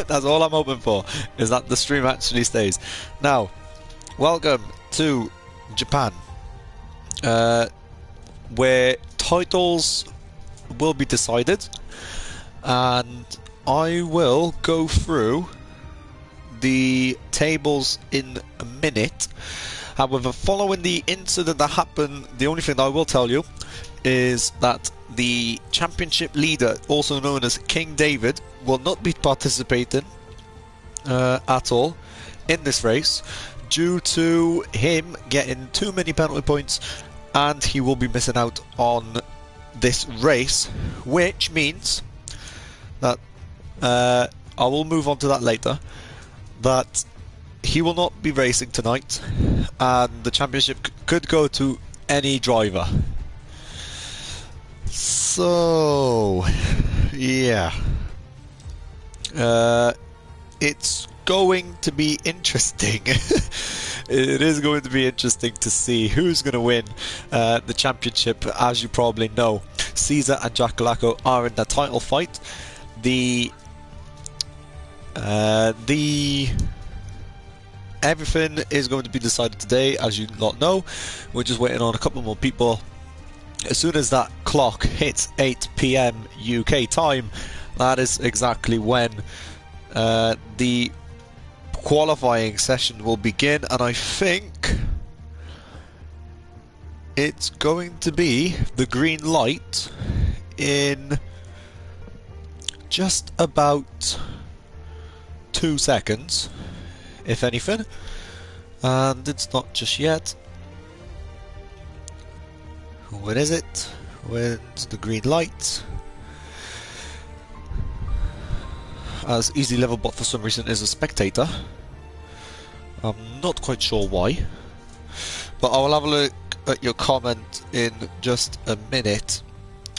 That's all I'm hoping for, is that the stream actually stays. Now, welcome to Japan, where titles will be decided, and I will go through the tables in a minute. However, following the incident that happened, the only thing I will tell you is that the championship leader, also known as King David, will not be participating at all in this race due to him getting too many penalty points, and he will be missing out on this race, which means that I will move on to that later, that he will not be racing tonight, and the championship could go to any driver. So, yeah. It's going to be interesting. It is going to be interesting to see who's going to win the championship. As you probably know, Caesar and Jackalacco are in the title fight. Everything is going to be decided today, as you lot know. We're just waiting on a couple more people. As soon as that clock hits 8 PM UK time, that is exactly when the qualifying session will begin, and I think it's going to be the green light in just about 2 seconds, if anything, and it's not just yet. When is it? When's the green light? As Easy Level Bot for some reason is a spectator. I'm not quite sure why, but I will have a look at your comment in just a minute,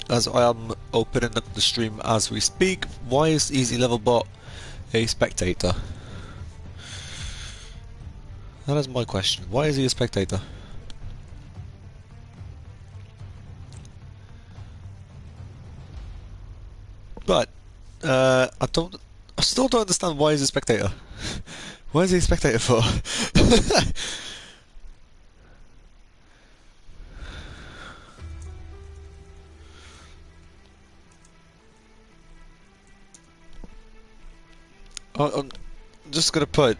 as I am opening up the stream as we speak. Why is Easy Level Bot a spectator? That is my question. Why is he a spectator? But I still don't understand why he's a spectator. Why is he a spectator for? I'm just gonna put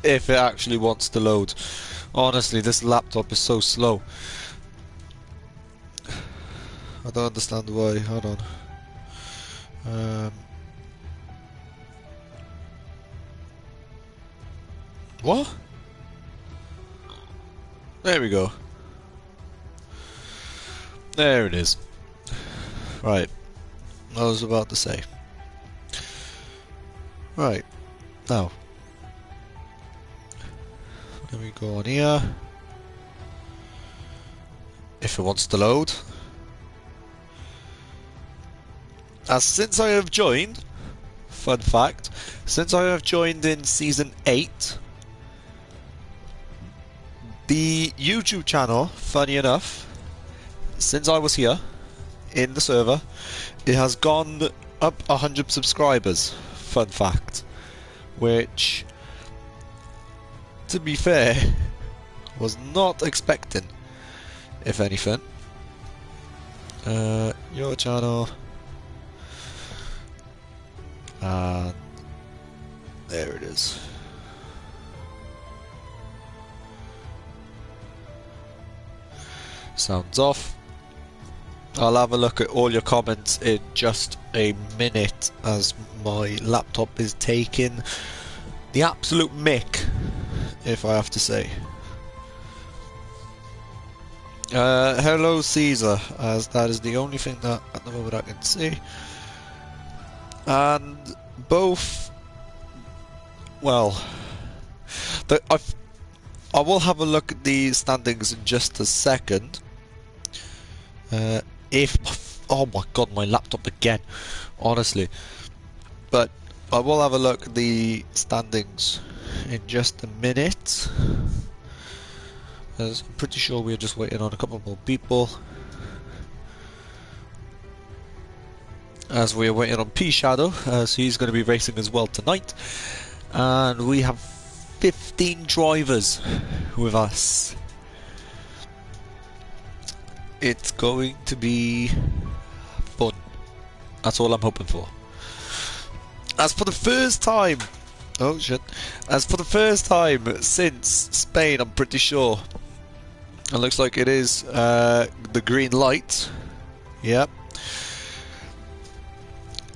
if it actually wants to load. Honestly, this laptop is so slow. I don't understand why. Hold on. What? There we go. There it is. Right. I was about to say. Right. Now. Let me go on here. If it wants to load. As since I have joined, fun fact, since I have joined in Season 8, the YouTube channel, funny enough, since I was here in the server, it has gone up 100 subscribers, fun fact, which, to be fair, was not expecting, if anything. Your channel, and there it is. Sounds off. I'll have a look at all your comments in just a minute, as my laptop is taking the absolute mick, if I have to say. Hello Caesar, as that is the only thing that at the moment I can see. And both, well, I will have a look at the standings in just a second. Oh my god, my laptop again, honestly. But I will have a look at the standings in just a minute. as I'm pretty sure we're just waiting on a couple more people. As we're waiting on P-Shadow, as he's going to be racing as well tonight. And we have 15 drivers with us. It's going to be fun. That's all I'm hoping for. As for the first time, oh shit, as for the first time since Spain, I'm pretty sure, it looks like it is the green light. Yep.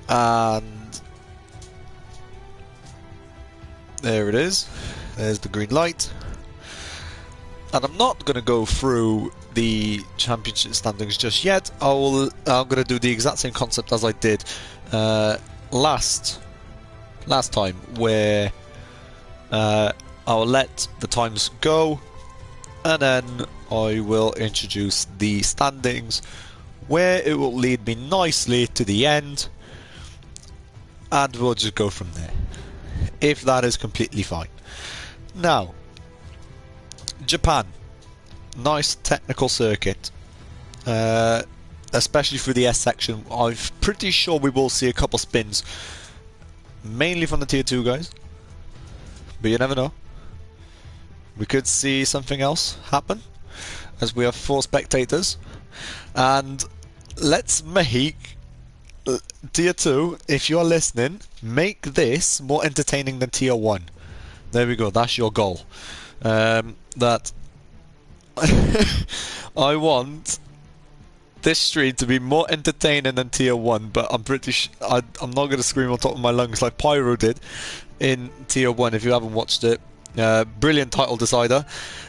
And there it is. There's the green light. And I'm not going to go through the championship standings just yet. I'm going to do the exact same concept as I did last time, where I'll let the times go, and then I will introduce the standings, where it will lead me nicely to the end, and we'll just go from there, if that is completely fine. Now, Japan, nice technical circuit, especially through the S section. I'm pretty sure we will see a couple spins, mainly from the tier 2 guys, but you never know. We could see something else happen, as we have 4 spectators. And let's make tier 2, if you're listening, make this more entertaining than tier 1. There we go, that's your goal. That I want this stream to be more entertaining than tier 1, but I'm pretty I'm not going to scream on top of my lungs like Pyro did in tier 1. If you haven't watched it, brilliant title decider,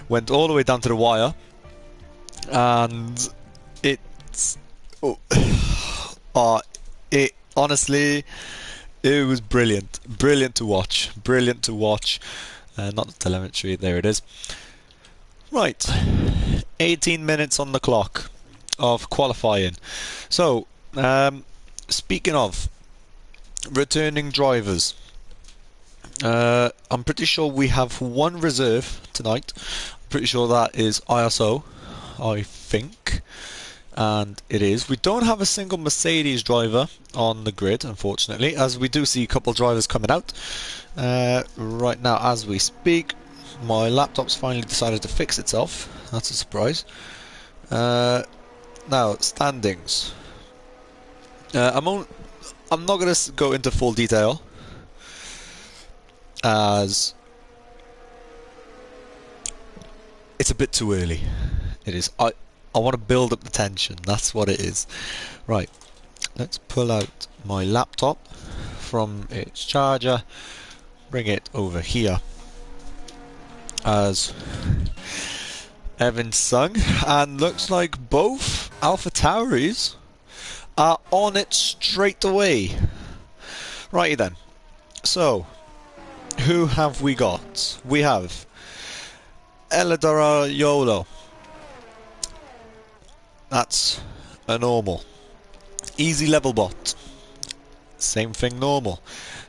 went all the way down to the wire, and it's it honestly, it was brilliant to watch, not the telemetry, there it is. Right, 18 minutes on the clock of qualifying. So, speaking of returning drivers, I'm pretty sure we have 1 reserve tonight. I'm pretty sure that is ISO, I think, and it is. We don't have a single Mercedes driver on the grid, unfortunately, as we do see a couple drivers coming out right now as we speak. My laptop's finally decided to fix itself. That's a surprise. Now, standings. I'm not going to go into full detail, as it's a bit too early. It is. I want to build up the tension. That's what it is. Right. Let's pull out my laptop from its charger. Bring it over here, as Evan sung, and looks like both Alpha Tauris are on it straight away. Righty then. So, who have we got? We have Eladara. That's a normal. Easy level bot. Same thing, normal.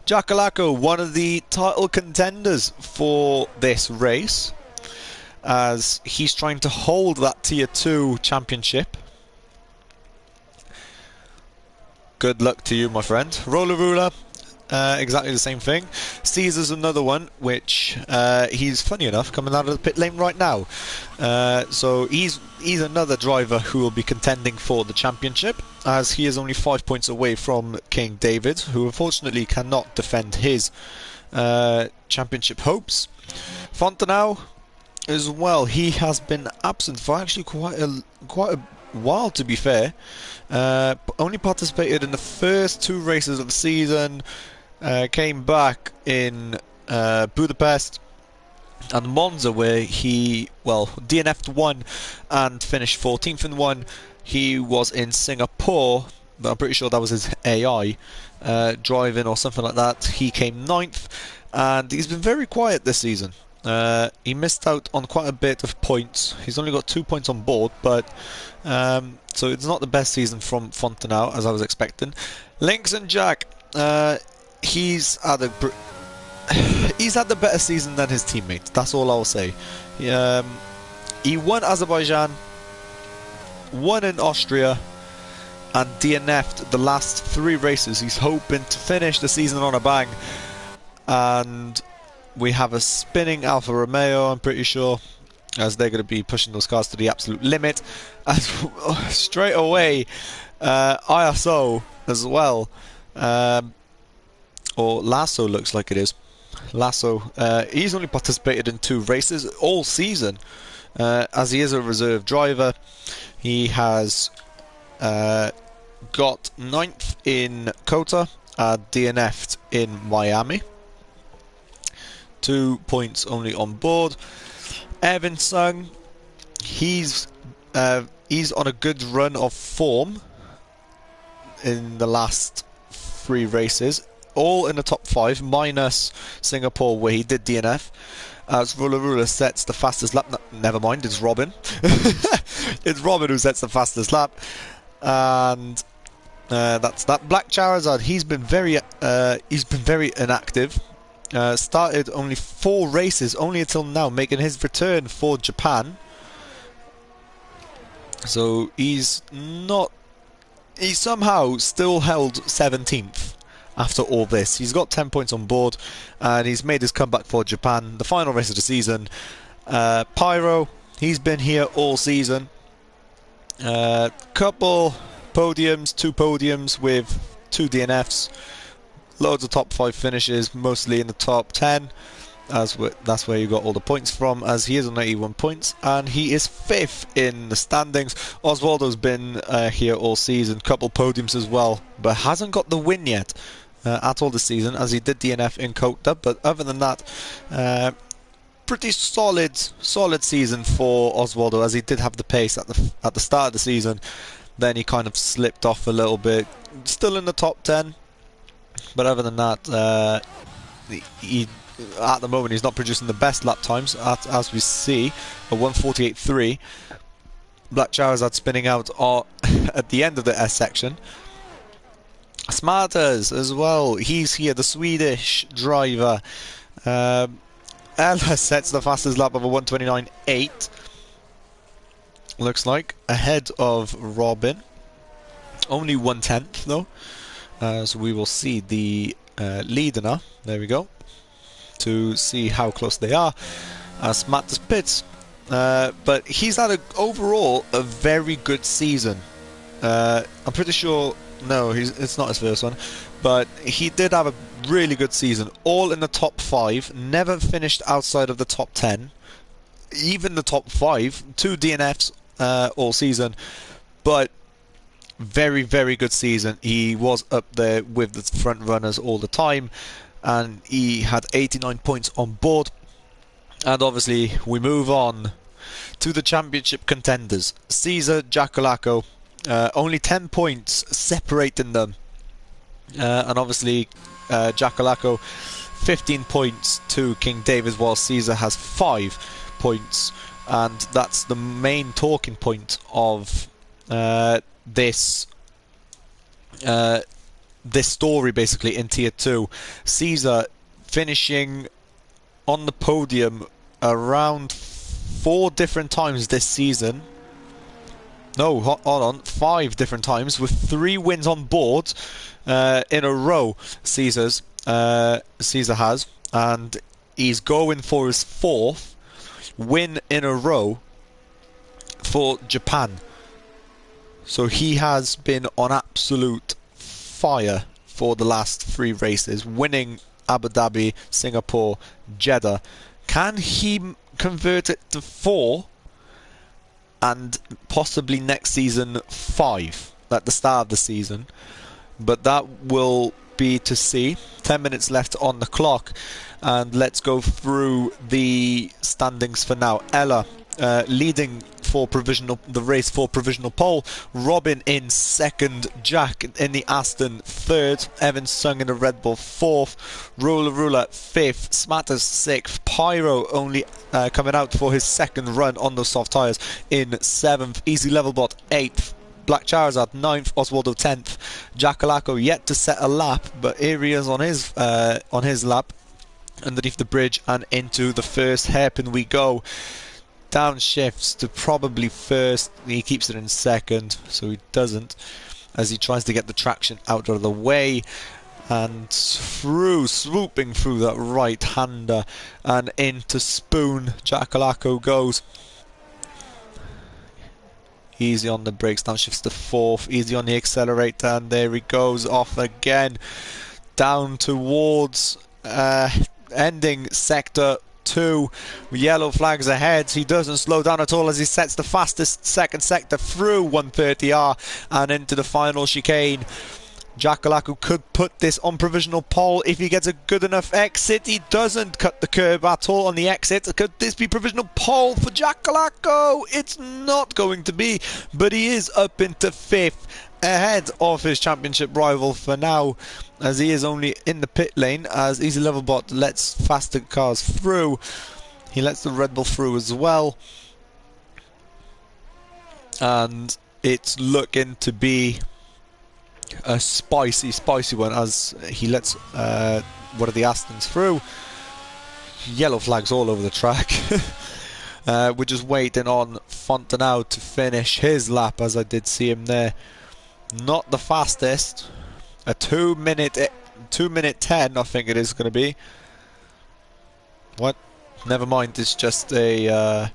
Jackalako, one of the title contenders for this race, as he's trying to hold that tier 2 championship. Good luck to you, my friend. Roller Ruler, exactly the same thing. Caesar's another one, which he's, funny enough, coming out of the pit lane right now. So he's another driver who will be contending for the championship, as he is only 5 points away from King David, who unfortunately cannot defend his championship hopes. Fontenau as well, he has been absent for actually quite a while, to be fair. Only participated in the first 2 races of the season, came back in Budapest and Monza, where he, well, DNF'd 1 and finished 14th in 1. He was in Singapore, but I'm pretty sure that was his AI driving or something like that. He came 9th, and he's been very quiet this season. He missed out on quite a bit of points. He's only got 2 points on board, but so it's not the best season from Fontenau as I was expecting. Lynx and Jack, he's had a better season than his teammates. That's all I'll say. He won Azerbaijan, won in Austria, and DNF'd the last 3 races. He's hoping to finish the season on a bang. And we have a spinning Alfa Romeo, I'm pretty sure, as they're going to be pushing those cars to the absolute limit. And straight away, ISO as well. Or Lasso looks like it is. Lasso, he's only participated in 2 races all season, as he is a reserve driver. He has got 9th in Kota, DNF'd in Miami. 2 points only on board. Evan Sung, he's on a good run of form in the last 3 races, all in the top 5, minus Singapore where he did DNF. As Rula sets the fastest lap. No, never mind, it's Robin. It's Robin who sets the fastest lap, and that's that. Black Charizard, he's been very inactive. Started only 4 races only until now, making his return for Japan. So he's somehow still held 17th after all this. He's got 10 points on board, and he's made his comeback for Japan, the final race of the season. Pyro, he's been here all season. Couple podiums, 2 podiums with 2 DNFs. Loads of top 5 finishes, mostly in the top 10. That's where you got all the points from, as he is on 81 points, and he is 5th in the standings. Oswaldo's been here all season, couple podiums as well, but hasn't got the win yet at all this season, as he did DNF in Kota. But other than that, pretty solid season for Oswaldo, as he did have the pace at the start of the season. Then he kind of slipped off a little bit. Still in the top 10. But other than that, at the moment he's not producing the best lap times, as we see, a 1:48.3. Black Charizard spinning out at the end of the S section. Smarters as well, he's here, the Swedish driver. Ella sets the fastest lap of a 1:29.8. Looks like, ahead of Robin. Only 1/10 though. So we will see the leader now. There we go. To see how close they are. Smarters pits. But he's had overall a very good season. I'm pretty sure. No, it's not his first one. But he did have a really good season. All in the top 5. Never finished outside of the top 10. Even the top 5. 2 DNFs all season. But very, very good season. He was up there with the front runners all the time, and he had 89 points on board. And obviously we move on to the championship contenders. Caesar, Jacalaco, only 10 points separating them, and obviously Jacalaco 15 points to King David, while Caesar has 5 points. And that's the main talking point of this story, basically, in Tier 2. Caesar finishing on the podium around 4 different times this season. No, hold on, 5 different times, with 3 wins on board in a row. Caesar has, and he's going for his 4th win in a row for Japan. So he has been on absolute fire for the last 3 races, winning Abu Dhabi, Singapore, Jeddah. Can he convert it to 4 and possibly next season 5 at the start of the season? But that will be to see. 10 minutes left on the clock, and let's go through the standings for now. Ella leading for the race for provisional pole. Robin in 2nd, Jack in the Aston 3rd, Evan Sung in the Red Bull 4th, Rula 5th, Smatters 6th, Pyro only coming out for his 2nd run on those soft tyres in 7th, Easy Levelbot 8th, Black Charizard 9th, Oswaldo 10th, Jacalaco yet to set a lap, but here he is on his lap underneath the bridge, and into the first hairpin we go. downshifts to probably first. He keeps it in second, so he doesn't, as he tries to get the traction out of the way. And through, swooping through that right-hander and into Spoon. Jackalaco goes. Easy on the brakes, downshifts to fourth. Easy on the accelerator, and there he goes off again. Down towards ending sector 2. Yellow flags ahead. He doesn't slow down at all as he sets the fastest second sector through 130R and into the final chicane. Jackalaco could put this on provisional pole if he gets a good enough exit. He doesn't cut the curb at all on the exit. Could this be provisional pole for Jackalaco? It's not going to be, but he is up into 5th, ahead of his championship rival for now, as he is only in the pit lane as Easy Levelbot lets faster cars through. He lets the Red Bull through as well, and it's looking to be a spicy one as he lets one of the Astons through. Yellow flags all over the track. We're just waiting on Fontenau to finish his lap, as I did see him there. Not the fastest. A 2 minute 10, I think it is going to be. What? Never mind. It's just a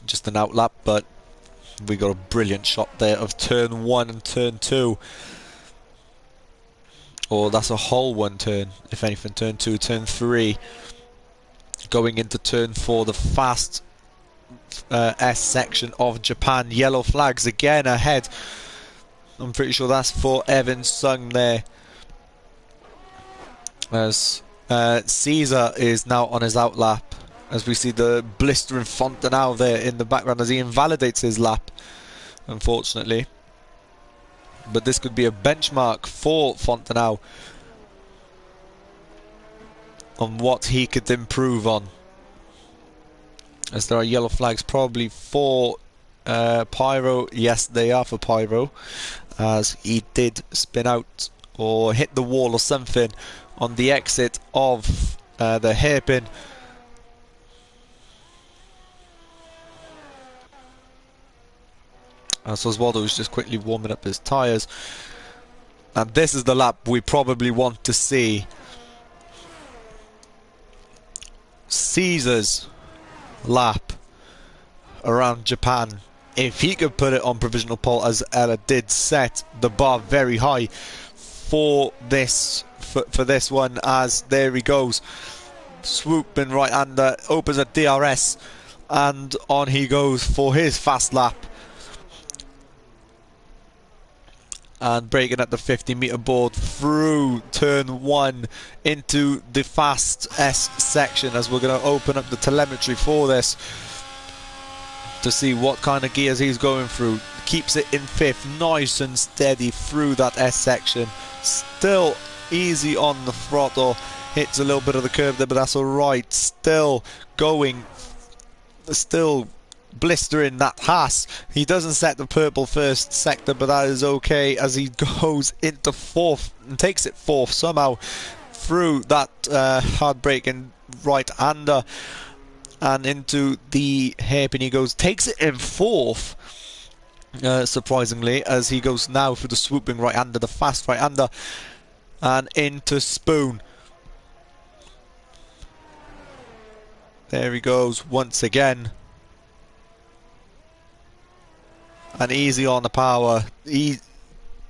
just an outlap, but we got a brilliant shot there of turn 1 and turn 2. Or that's a whole one turn, if anything. Turn 2, turn 3. Going into turn 4, the fast S section of Japan. Yellow flags again ahead. I'm pretty sure that's for Evan Sung there, as Caesar is now on his outlap, as we see the blistering Fontenau there in the background as he invalidates his lap, unfortunately. But this could be a benchmark for Fontenau on what he could improve on, as there are yellow flags probably for Pyro. Yes, they are for Pyro, as he did spin out or hit the wall or something on the exit of the hairpin. So Oswaldo was just quickly warming up his tyres, and this is the lap we probably want to see. Caesar's lap around Japan. If he could put it on provisional pole, as Ella did set the bar very high for this for this one, as there he goes, swooping right hander, opens a DRS, and on he goes for his fast lap. And braking at the 50-meter board through turn 1 into the fast S section, as we're going to open up the telemetry for this to see what kind of gears he's going through. Keeps it in 5th, nice and steady through that S section. Still easy on the throttle, hits a little bit of the curve there, but that's alright. Still going, still blistering that Haas. He doesn't set the purple first sector, but that is okay, as he goes into 4th and takes it 4th somehow through that hard braking right hander and into the hairpin. He goes, takes it in 4th, surprisingly, as he goes now through the swooping right hander, the fast right hander, and into Spoon. There he goes once again. And easy on the power, into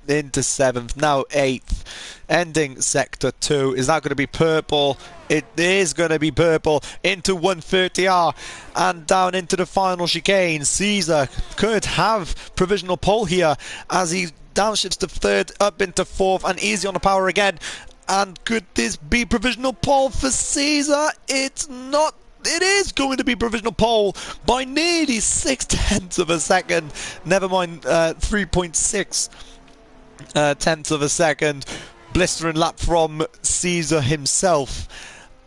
7th, now 8th, ending sector 2. Is that going to be purple? It is going to be purple, into 130R and down into the final chicane. Caesar could have provisional pole here as he downshifts to 3rd, up into 4th, and easy on the power again. And could this be provisional pole for Caesar? It's not. It is going to be provisional pole by nearly 0.6 of a second. Never mind 3.6 tenths of a second. Blistering lap from Caesar himself,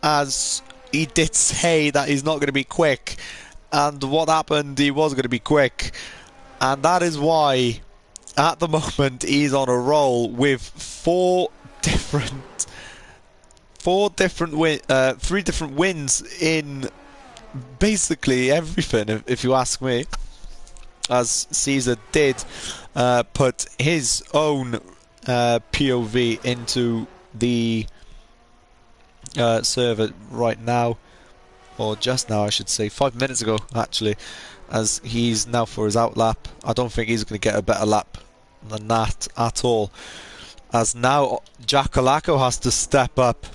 as he did say that he's not going to be quick. And what happened? He was going to be quick. And that is why, at the moment, he's on a roll with 3 different wins in basically everything, if you ask me, as Caesar did put his own POV into the server right now, or just now I should say, 5 minutes ago actually, as he's now for his out lap. I don't think he's going to get a better lap than that at all, as now Jackalacco has to step up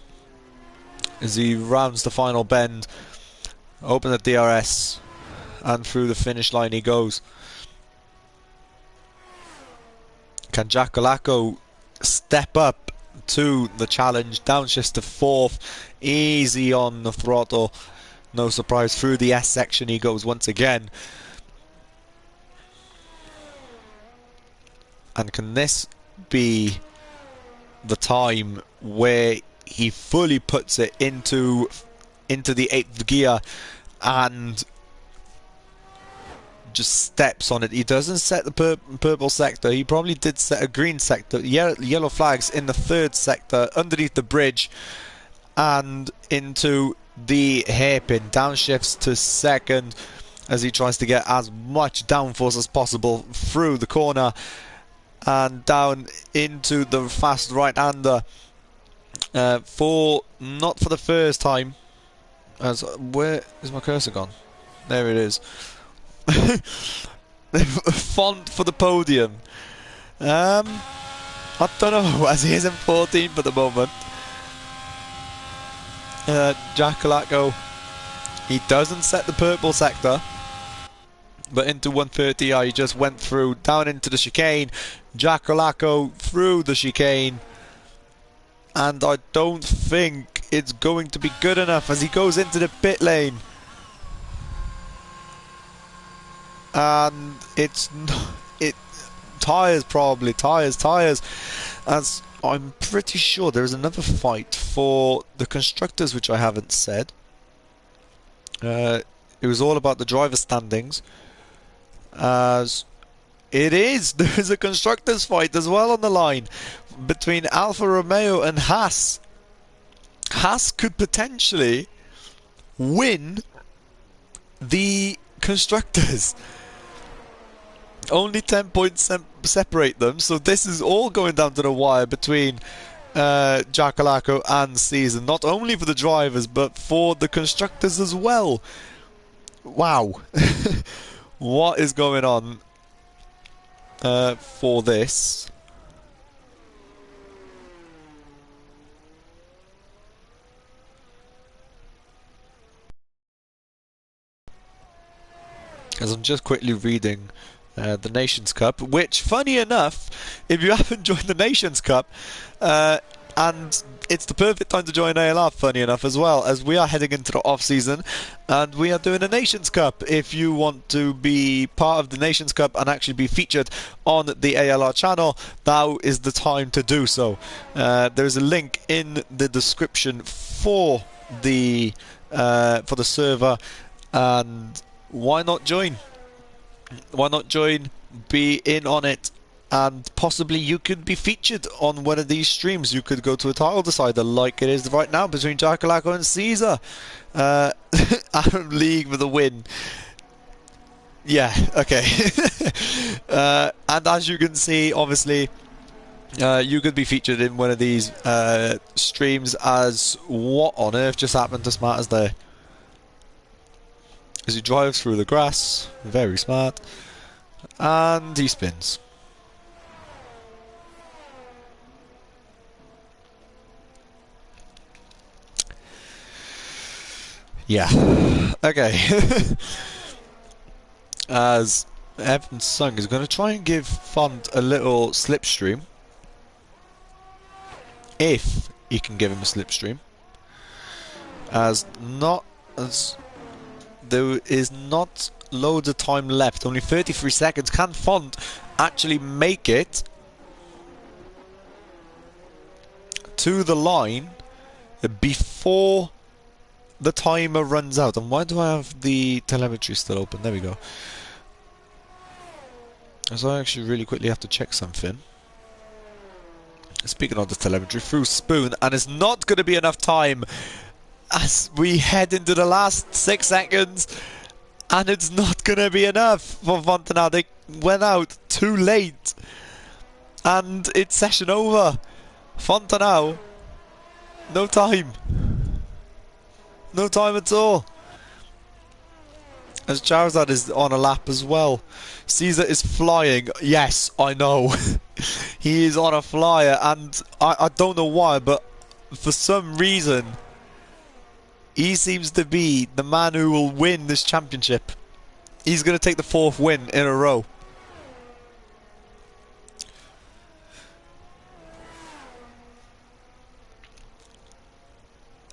as he rounds the final bend, open the DRS, and through the finish line he goes. Can Jackalacco step up to the challenge? Downshifts to 4th, easy on the throttle, no surprise. Through the S section he goes once again. And can this be the time where he fully puts it into the 8th gear and just steps on it? He doesn't set the purple sector. He probably did set a green sector. Yellow flags in the 3rd sector underneath the bridge and into the hairpin. Downshifts to 2nd as he tries to get as much downforce as possible through the corner and down into the fast right-hander. Not for the first time. As where is my cursor gone? There it is. Font for the podium. I don't know, as he is in 14th at the moment. Jackalacco, he doesn't set the purple sector, but into 130 he just went through, down into the chicane. Jackalacco through the chicane, and I don't think it's going to be good enough as he goes into the pit lane. And it's tyres, probably tyres, as I'm pretty sure there is another fight for the constructors which I haven't said. It was all about the driver standings, as it is, there is a constructors fight as well on the line between Alfa Romeo and Haas. Haas could potentially win the constructors. Only 10 points separate them, so this is all going down to the wire between Jackalacco and Caesar, not only for the drivers but for the constructors as well. Wow. What is going on for this? As I'm just quickly reading the Nations Cup, which, funny enough, if you haven't joined the Nations Cup, and it's the perfect time to join ALR, funny enough, as well, as we are heading into the off-season, and we are doing a Nations Cup. If you want to be part of the Nations Cup and actually be featured on the ALR channel, now is the time to do so. There's a link in the description for the server, and why not join? Why not join, be in on it, and possibly you could be featured on one of these streams. You could go to a title decider like it is right now between Jackalacco and Caesar. Arab League with a win. Yeah, okay. And as you can see, obviously, you could be featured in one of these streams. As what on earth just happened to Smart as there? As he drives through the grass, very smart, and he spins. Yeah, okay. As Evan Sung is going to try and give Font a little slipstream, if he can give him a slipstream, as there is not loads of time left, only 33 seconds. Can Font actually make it to the line before the timer runs out? And why do I have the telemetry still open? There we go. So I actually really quickly have to check something. Speaking of the telemetry, through Spoon, and it's not going to be enough time as we head into the last 6 seconds, and it's not going to be enough for Fontenau. They went out too late, and it's session over. Fontenau, no time. No time at all. As Charizard is on a lap as well. Caesar is flying. Yes, I know. He is on a flyer, and I don't know why, but for some reason, he seems to be the man who will win this championship. He's going to take the 4th win in a row.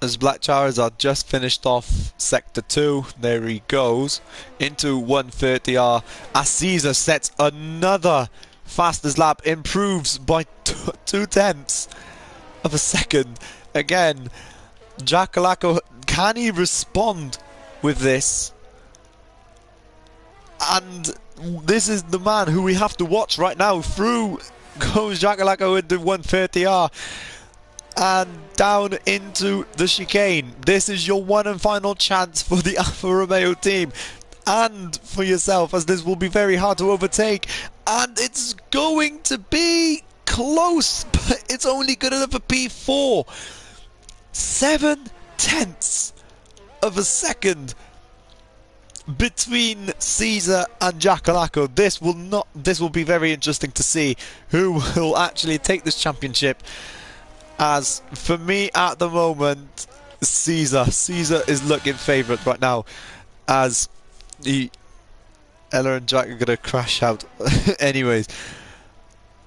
As Black Charizard just finished off Sector 2, there he goes, into 130R, as Caesar sets another fastest lap, improves by 0.2 of a second. Again, Jackalacko, can he respond with this? And this is the man who we have to watch right now. Through goes Jackalacko into 130R. And down into the chicane. This is your one and final chance for the Alfa Romeo team. And for yourself, as this will be very hard to overtake. And it's going to be close, but it's only good enough for P4. 0.7 of a second between Caesar and Jackalacko. This will be very interesting to see who will actually take this championship. As for me at the moment, Caesar is looking favourite right now, as Ella and Jack are gonna crash out. Anyways,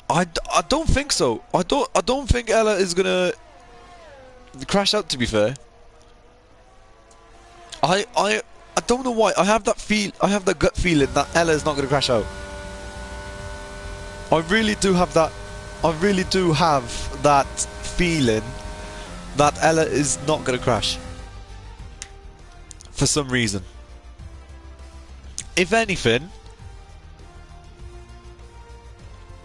I don't think so. I don't think Ella is gonna crash out. To be fair, I don't know why. I have that gut feeling that Ella is not gonna crash out. I really do have that. I really do have that feeling that Ella is not going to crash for some reason. If anything,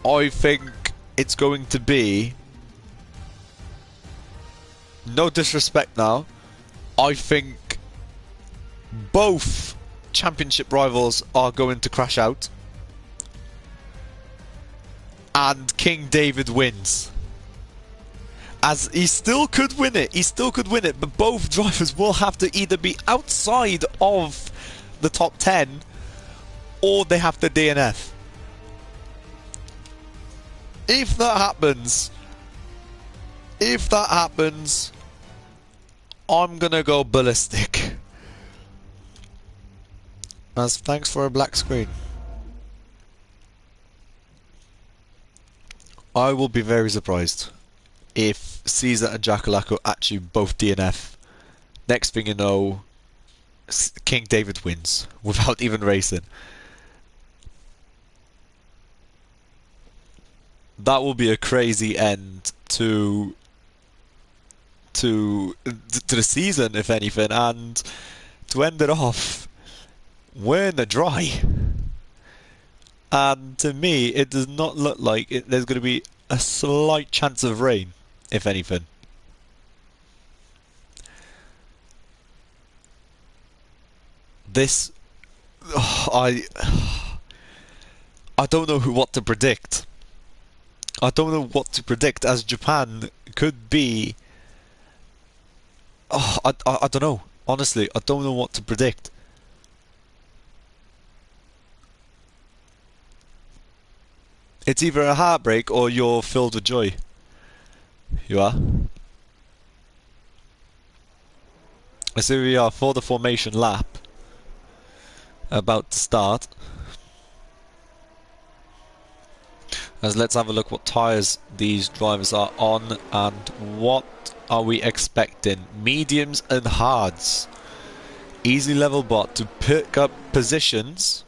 I think it's going to be, no disrespect now, I think both championship rivals are going to crash out. And King David wins. As he still could win it. But both drivers will have to either be outside of the top 10 or they have to DNF. If that happens, I'm gonna go ballistic. As thanks for a black screen. I will be very surprised if Caesar and Jackalacko actually both DNF. Next thing you know, King David wins without even racing. That will be a crazy end to the season, if anything, and to end it off, we're in the dry. And to me, it does not look like there's going to be a slight chance of rain, if anything. This, I don't know what to predict. I don't know what to predict, as Japan could be. I don't know. Honestly, I don't know what to predict. It's either a heartbreak or you're filled with joy. You are. So we are for the formation lap. About to start. As let's have a look what tyres these drivers are on and what are we expecting. Mediums and hards. Easy level bot to pick up positions.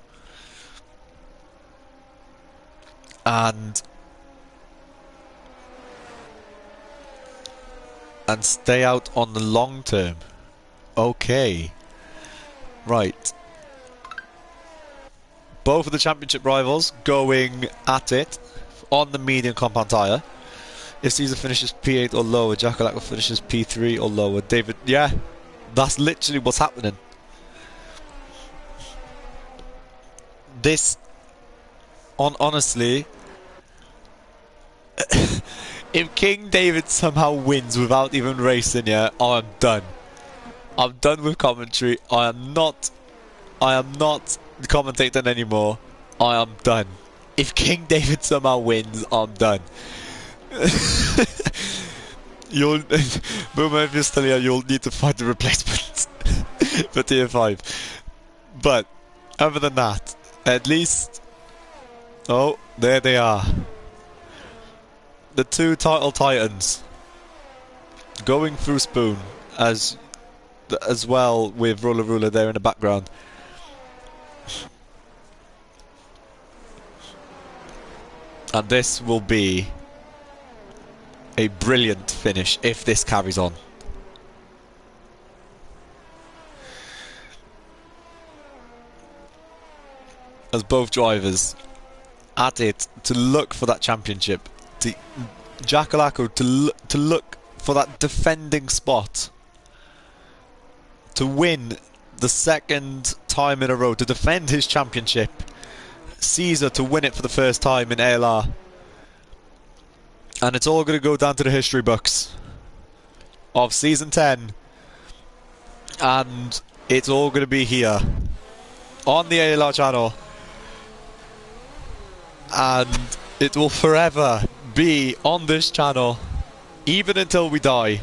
And stay out on the long term. Okay. Right. Both of the championship rivals going at it on the medium compound tyre. If Caesar finishes P8 or lower, Jackalacko finishes P3 or lower. David, yeah, That's literally what's happening. This, honestly, if King David somehow wins without even racing, yeah, I'm done. I'm done with commentary. I am not commentating anymore. I am done. If King David somehow wins, I'm done. You'll, Boomer, if you're still here, you'll need to find the replacement for tier 5. But other than that, at least, oh, there they are. The two title titans going through Spoon as well, with Roller Ruler there in the background. And this will be a brilliant finish if this carries on. As both drivers at it to look for that championship, Jackalaco to look for that defending spot, to win the second time in a row, to defend his championship. Caesar to win it for the first time in ALR. And it's all going to go down to the history books of Season 10. And it's all going to be here on the ALR channel. And it will forever be on this channel, even until we die.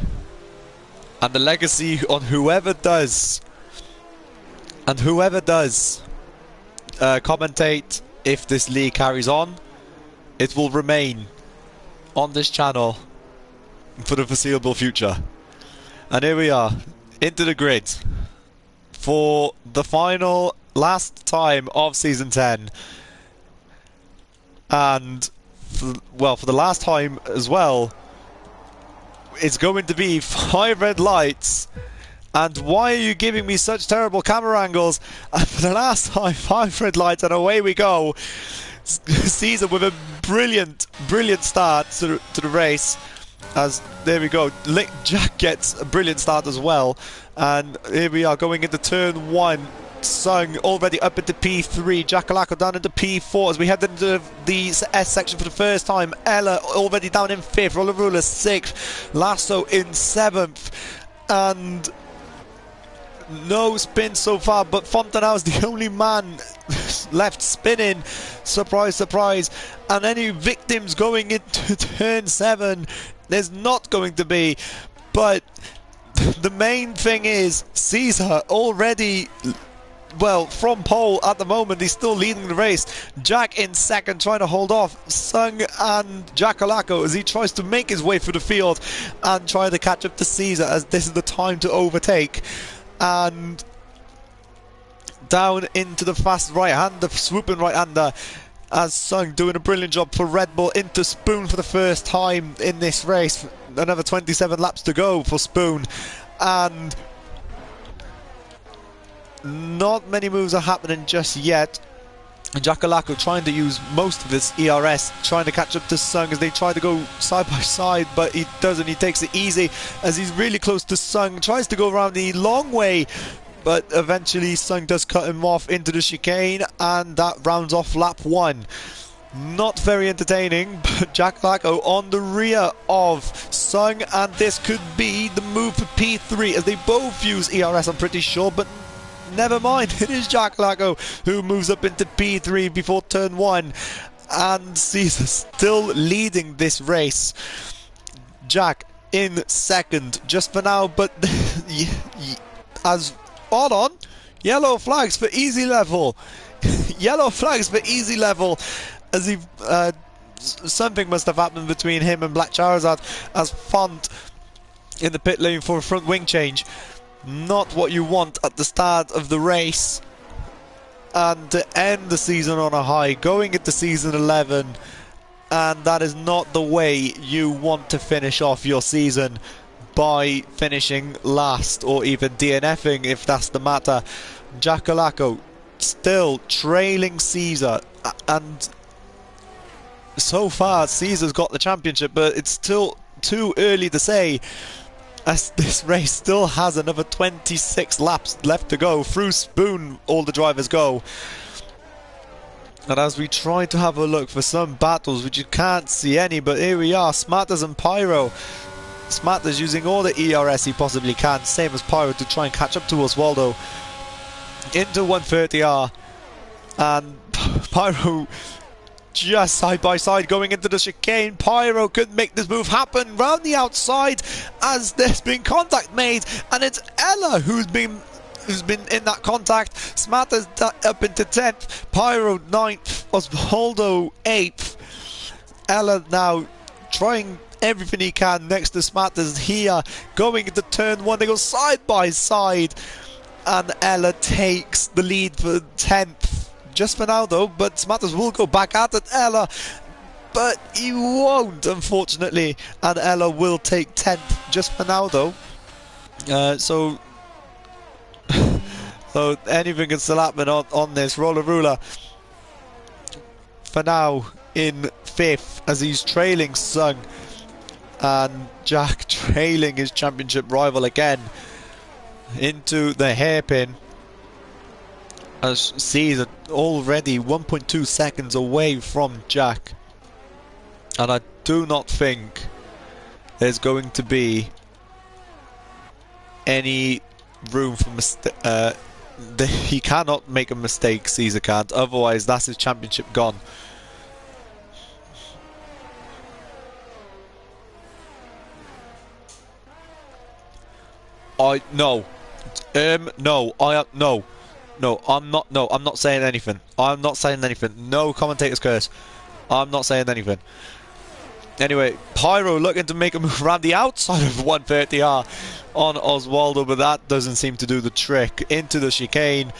And the legacy on whoever does, commentate if this league carries on, it will remain on this channel for the foreseeable future. And here we are, into the grid for the final last time of Season 10. And for the last time as well, it's going to be 5 red lights. And why are you giving me such terrible camera angles? And for the last time, 5 red lights, and away we go. Caesar with a brilliant start to the race. As there we go, Jack gets a brilliant start as well. And here we are going into turn 1. Sung already up into P3, Jackalaco down into P4 as we head into the S section for the first time. Ella already down in 5th, Roller Ruler 6th, Lasso in 7th, and no spin so far, but Fontenau's the only man left spinning. Surprise, surprise. And any victims going into turn 7, there's not going to be. But the main thing is Caesar already, well, from pole at the moment, he's still leading the race. Jack in second, trying to hold off Sung and Jackalaco as he tries to make his way through the field and try to catch up to Caesar, as this is the time to overtake. And down into the fast right-hander, swooping right-hander, as Sung doing a brilliant job for Red Bull into Spoon for the first time in this race. Another 27 laps to go for Spoon, and not many moves are happening just yet. Jackalaco trying to use most of his ERS, trying to catch up to Sung as they try to go side by side, but he doesn't. He takes it easy as he's really close to Sung, tries to go around the long way, but eventually Sung does cut him off into the chicane, and that rounds off lap 1. Not very entertaining, but Jackalaco on the rear of Sung, and this could be the move for P3 as they both use ERS, I'm pretty sure, but never mind. It is Jackalaco who moves up into P3 before turn 1, and Caesar still leading this race. Jack in second just for now, but as on yellow flags for easy level. Yellow flags for easy level, as he something must have happened between him and Black Charizard, as Font in the pit lane for a front wing change. Not what you want at the start of the race, and to end the season on a high, going into season 11, and that is not the way you want to finish off your season, by finishing last or even DNFing if that's the matter. Jackalaco still trailing Caesar, and so far Caesar's got the championship, but it's still too early to say. as this race still has another 26 laps left to go. Through Spoon all the drivers go. And as we try to have a look for some battles, which you can't see any, but here we are, Smarters and Pyro. Smarters using all the ERS he possibly can, same as Pyro, to try and catch up to Oswaldo into 130R. And Pyro just side by side going into the chicane. Pyro couldn't make this move happen round the outside as there's been contact made, and it's Ella who's been in that contact. Smarters up into 10th, Pyro 9th, Osvaldo 8th. Ella now trying everything he can next to Smarters here, going into turn 1. They go side by side, and Ella takes the lead for 10th. Just for now though, but Smarters will go back at it, Ella, but he won't, unfortunately, and Ella will take 10th just for now though. So anything can still happen on this. Roller Ruler for now in 5th as he's trailing Sung, and Jack trailing his championship rival again into the hairpin. As Caesar already 1.2 seconds away from Jack, and I do not think there's going to be any room for mistake. He cannot make a mistake, Caesar can't, otherwise that's his championship gone. No, I'm not saying anything. I'm not saying anything. No commentator's curse. I'm not saying anything. Anyway, Pyro looking to make a move around the outside of 130R on Oswaldo, but that doesn't seem to do the trick. Into the chicane.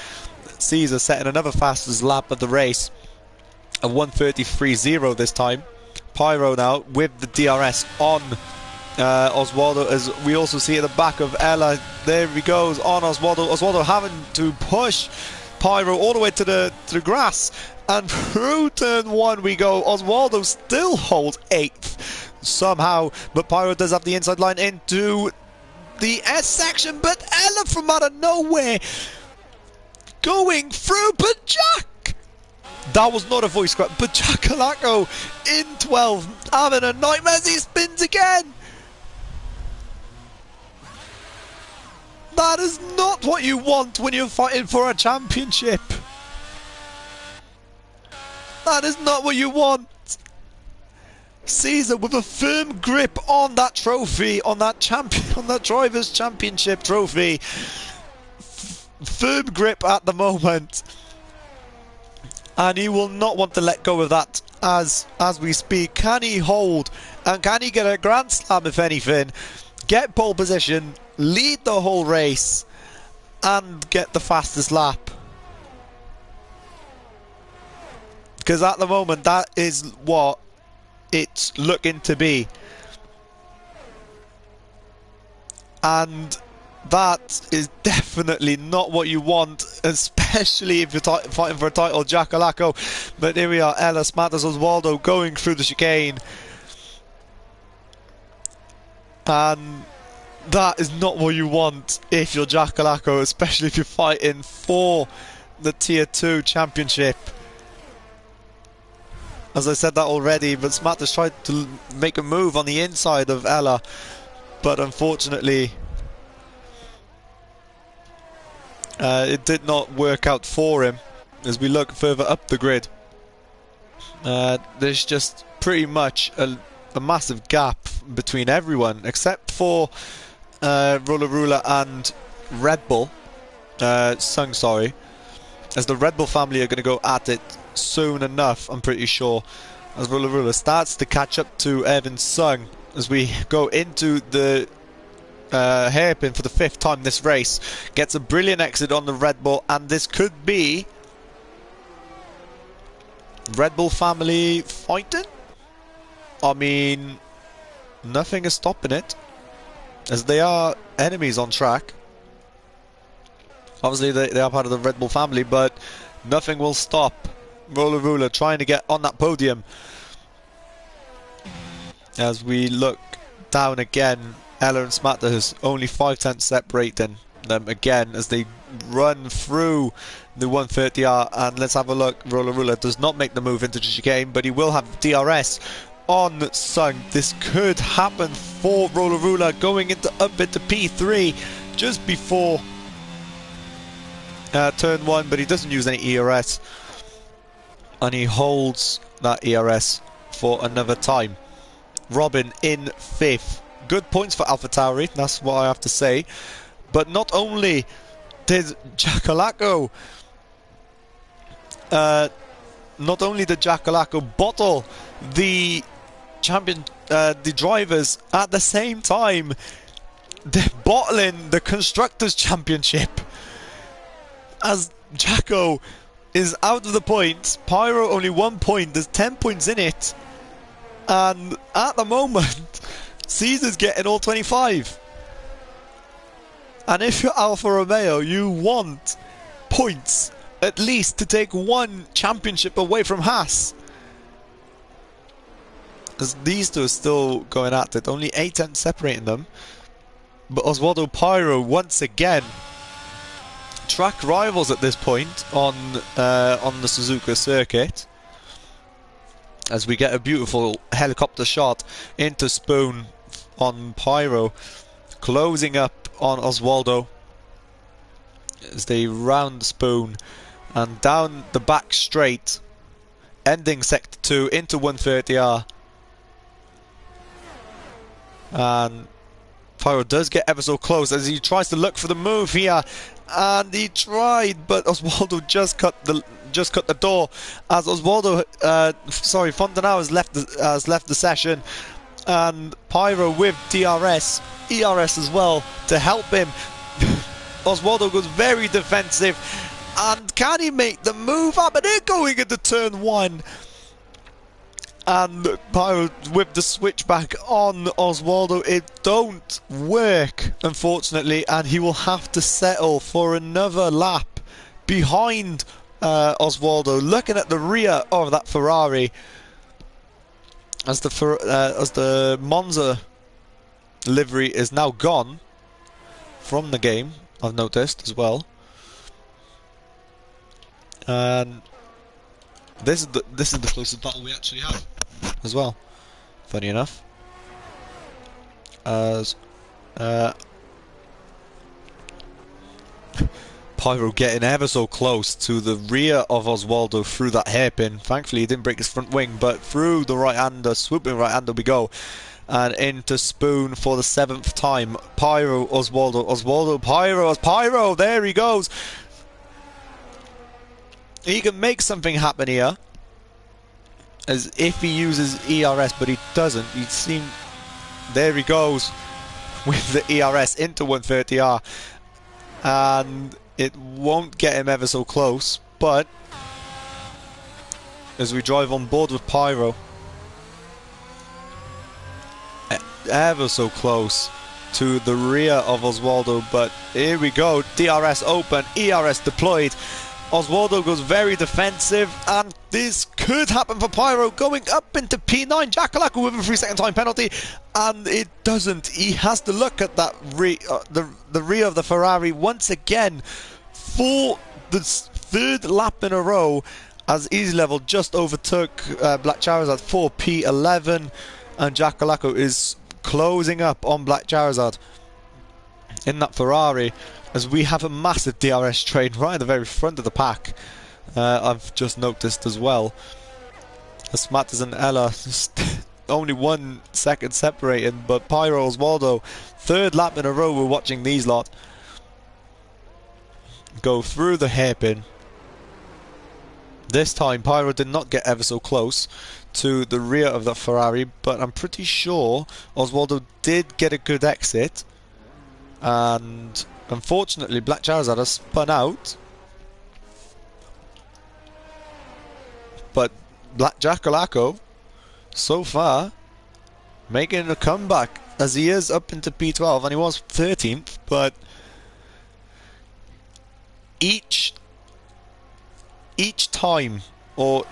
Caesar setting another fastest lap of the race. A 1:33.0 this time. Pyro now with the DRS on Oswaldo, as we also see at the back of Ella. There he goes on Oswaldo. Oswaldo having to push Pyro all the way to the grass, and through turn 1 we go. Oswaldo still holds 8th somehow, but Pyro does have the inside line into the S section, but Ella from out of nowhere going through, but Jack, that was not a voice crack, but Jack Kalako in 12th having a nightmare as he spins again. That is not what you want when you're fighting for a championship. That is not what you want. Caesar with a firm grip on that trophy, on that Drivers' Championship trophy. Firm grip at the moment. And he will not want to let go of that as we speak. Can he hold? And can he get a Grand Slam, if anything? Get pole position, lead the whole race, and get the fastest lap. Because at the moment, that is what it's looking to be. And that is definitely not what you want, especially if you're fighting for a title, Jack Alaco. But here we are, Ella, Smarters, Oswaldo going through the chicane. And that is not what you want if you're Jack Alaco, especially if you're fighting for the Tier 2 Championship. As I said that already, but Smarters tried to make a move on the inside of Ella, but unfortunately it did not work out for him. As we look further up the grid, there's just pretty much a massive gap between everyone except for Roller Ruler and Red Bull. Sung, sorry. As the Red Bull family are going to go at it soon enough, I'm pretty sure. As Roller Ruler starts to catch up to Evan Sung as we go into the hairpin for the 5th time this race. Gets a brilliant exit on the Red Bull, and this could be Red Bull family fighting. I mean, nothing is stopping it, as they are enemies on track. Obviously they are part of the Red Bull family, but nothing will stop Roller Ruler trying to get on that podium. As we look down again, Ella and Smatters, only 5 tenths separating them again as they run through the 130R. And let's have a look. Roller Ruler does not make the move into the chicane, but he will have DRS on Sung. This could happen for Roller Ruler going up into P3 just before turn 1, but he doesn't use any ERS, and he holds that ERS for another time. Robin in 5th. Good points for AlphaTauri, that's what I have to say. But not only did Jackalacco bottle the the drivers, at the same time they're bottling the Constructors' Championship as Jacko is out of the points. Pyro only 1 point, there's 10 points in it, and at the moment Caesar's getting all 25. And if you're Alfa Romeo, you want points at least to take one championship away from Haas, as these two are still going at it, only 8 tenths separating them. But Oswaldo Pyro once again track rivals at this point on the Suzuka circuit, as we get a beautiful helicopter shot into Spoon on Pyro, closing up on Oswaldo as they round Spoon and down the back straight, ending sector 2 into 130R. And Pyro does get ever so close as he tries to look for the move here, and he tried, but Oswaldo just cut the door as Oswaldo Fontenau has left the session, and Pyro with DRS, ERS as well to help him. Oswaldo goes very defensive, and can he make the move up? And they're going into turn 1. And Pyro with the switchback on Oswaldo, it don't work, unfortunately, and he will have to settle for another lap behind Oswaldo, looking at the rear of that Ferrari, as the Monza livery is now gone from the game, I've noticed as well. And this is the closest battle we actually have as well, funny enough, as Pyro getting ever so close to the rear of Oswaldo through that hairpin. Thankfully he didn't break his front wing, but through the right-hander, swooping right-hander we go, and into Spoon for the 7th time. Pyro, Oswaldo, Pyro, there he goes. He can make something happen here, as if he uses ERS, but he doesn't. There he goes with the ERS into 130R, and it won't get him ever so close, but as we drive on board with Pyro, ever so close to the rear of Oswaldo. But here we go, DRS open, ERS deployed. Oswaldo goes very defensive, and this could happen for Pyro going up into P9. Jackalacco with a 3-second time penalty, and it doesn't. He has to look at that the rear of the Ferrari once again for the 3rd lap in a row, as Easy Level just overtook Black Charizard for P11, and Jackalacco is closing up on Black Charizard in that Ferrari, as we have a massive DRS train right at the very front of the pack. I've just noticed as well. Smatters and Ella only 1 second separating, but Pyro, Oswaldo, 3rd lap in a row we're watching these lot go through the hairpin. This time Pyro did not get ever so close to the rear of that Ferrari, but I'm pretty sure Oswaldo did get a good exit, and unfortunately Black Charizard has spun out. But Black Jackalacco, so far, making a comeback, as he is up into P12, and he was 13th, but each time, or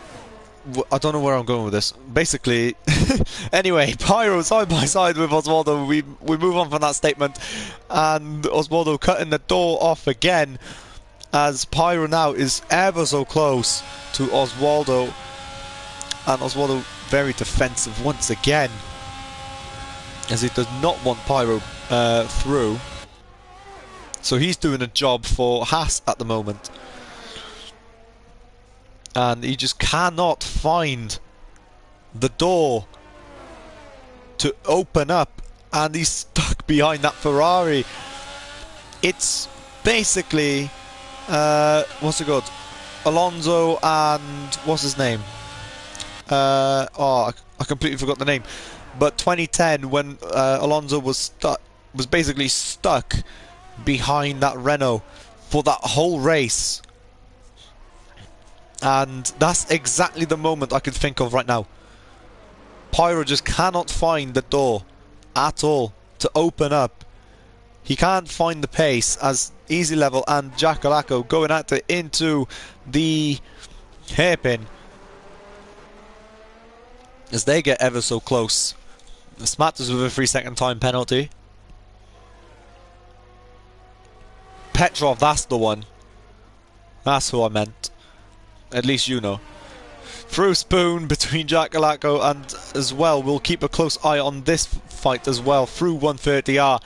I don't know where I'm going with this. Basically, anyway, Pyro side by side with Oswaldo. We move on from that statement, and Oswaldo cutting the door off again, as Pyro now is ever so close to Oswaldo, and Oswaldo very defensive once again, as he does not want Pyro through. So he's doing a job for Haas at the moment. And he just cannot find the door to open up, and he's stuck behind that Ferrari. It's basically what's it called? Alonso and what's his name? I completely forgot the name. But 2010, when Alonso was basically stuck behind that Renault for that whole race. And that's exactly the moment I can think of right now. Pyro just cannot find the door at all to open up. He can't find the pace as Easy Level and Jackalacco going at it into the hairpin as they get ever so close. Smatters with a 3-second time penalty. Petrov, that's the one. That's who I meant. At least you know. Through spoon between Jackalacco and as well, we'll keep a close eye on this fight as well. Through 130R,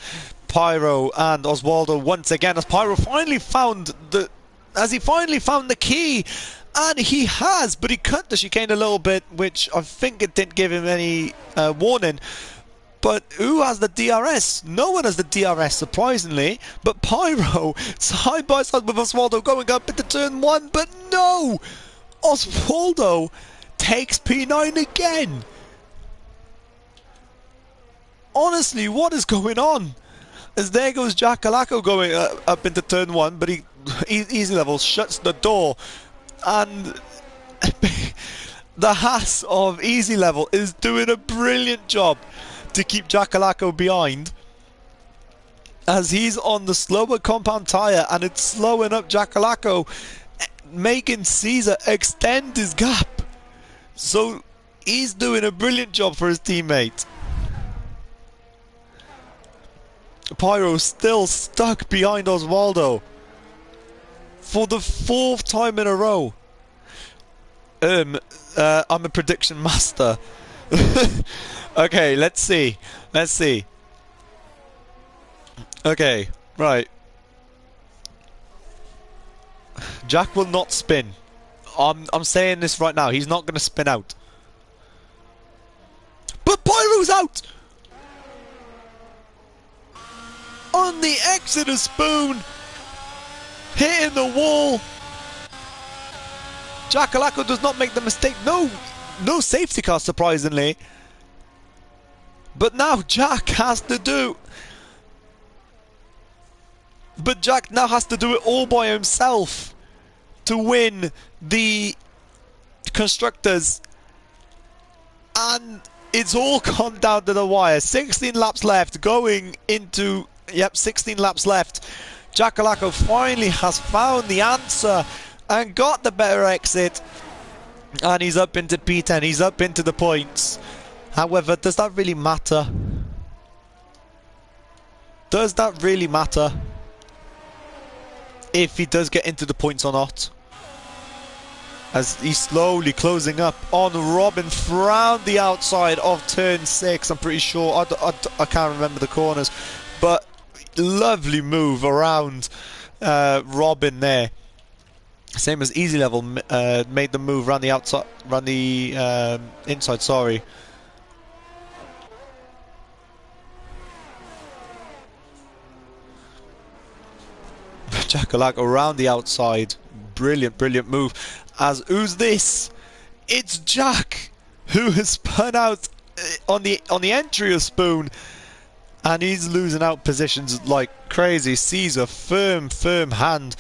Pyro and Oswaldo once again, as Pyro finally found the key, and he has, but he cut the chicane a little bit, which I think it didn't give him any warning. But who has the DRS? No one has the DRS, surprisingly. But Pyro, side by side with Oswaldo, going up into turn 1. But no! Oswaldo takes P9 again. Honestly, what is going on? As there goes Jackalacco going up into turn 1, but Easy Level shuts the door. And the Haas of Easy Level is doing a brilliant job to keep Jackalacco behind, as he's on the slower compound tyre, and it's slowing up Jackalacco, making Caesar extend his gap. So he's doing a brilliant job for his teammate. Pyro still stuck behind Oswaldo for the 4th time in a row. I'm a prediction master. Okay, let's see. Okay, right. Jack will not spin. I'm saying this right now. He's not going to spin out. But Pyro's out! On the exit of Spoon. Hitting the wall. Jackalacco does not make the mistake. No safety car, surprisingly. But now Jack has to do... But Jack now has to do it all by himself to win the Constructors. And it's all come down to the wire. 16 laps left going into... Yep, 16 laps left. Jackalacco finally has found the answer and got the better exit. And he's up into P10. He's up into the points. However, does that really matter? Does that really matter? If he does get into the points or not? As he's slowly closing up on Robin round the outside of turn 6. I'm pretty sure. I can't remember the corners. But lovely move around Robin there. Same as Easy Level made the move around the outside, around the inside, sorry. Jackalacco around the outside. Brilliant, brilliant move. As who's this? It's Jack, who has spun out on the entry of Spoon, and he's losing out positions like crazy. Caesar firm hand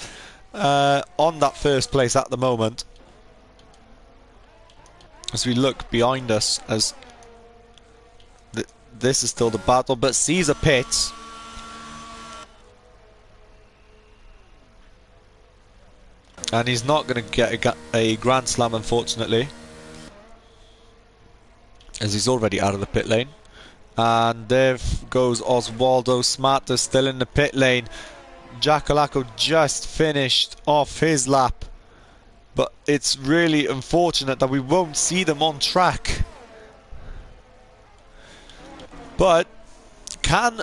on that first place at the moment. As we look behind us, as this is still the battle, but Caesar pits. And he's not going to get a Grand Slam, unfortunately. as he's already out of the pit lane. And there goes Oswaldo. Smarter still in the pit lane. Jackalacco just finished off his lap. But it's really unfortunate that we won't see them on track. But can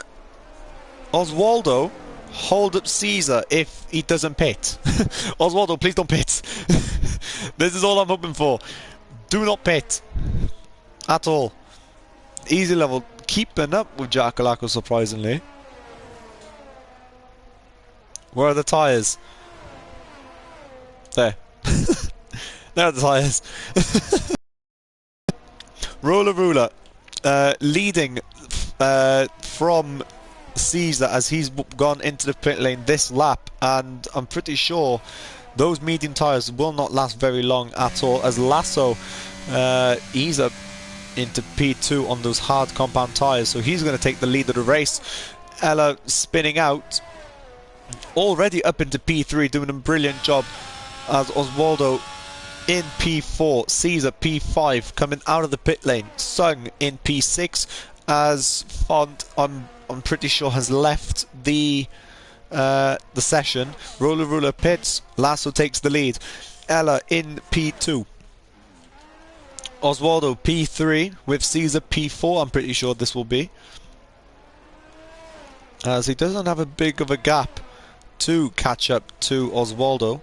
Oswaldo hold up Caesar if he doesn't pit? Oswaldo, please don't pit. This is all I'm hoping for. Do not pit. At all. Easy level. Keeping up with Jackalacco, surprisingly. Where are the tyres? There. There are the tyres. Ruler leading from Caesar as he's gone into the pit lane this lap, and I'm pretty sure those medium tyres will not last very long at all, as Lasso he's up into P2 on those hard compound tyres, so he's going to take the lead of the race. Ella spinning out, already up into P3, doing a brilliant job, as Oswaldo in P4, Caesar P5, coming out of the pit lane. Sung in P6, as Font, I'm pretty sure, has left the session. Ruler pits, Lasso takes the lead. Ella in P2. Oswaldo P3 with Caesar P4, I'm pretty sure this will be. As he doesn't have a big of a gap to catch up to Oswaldo.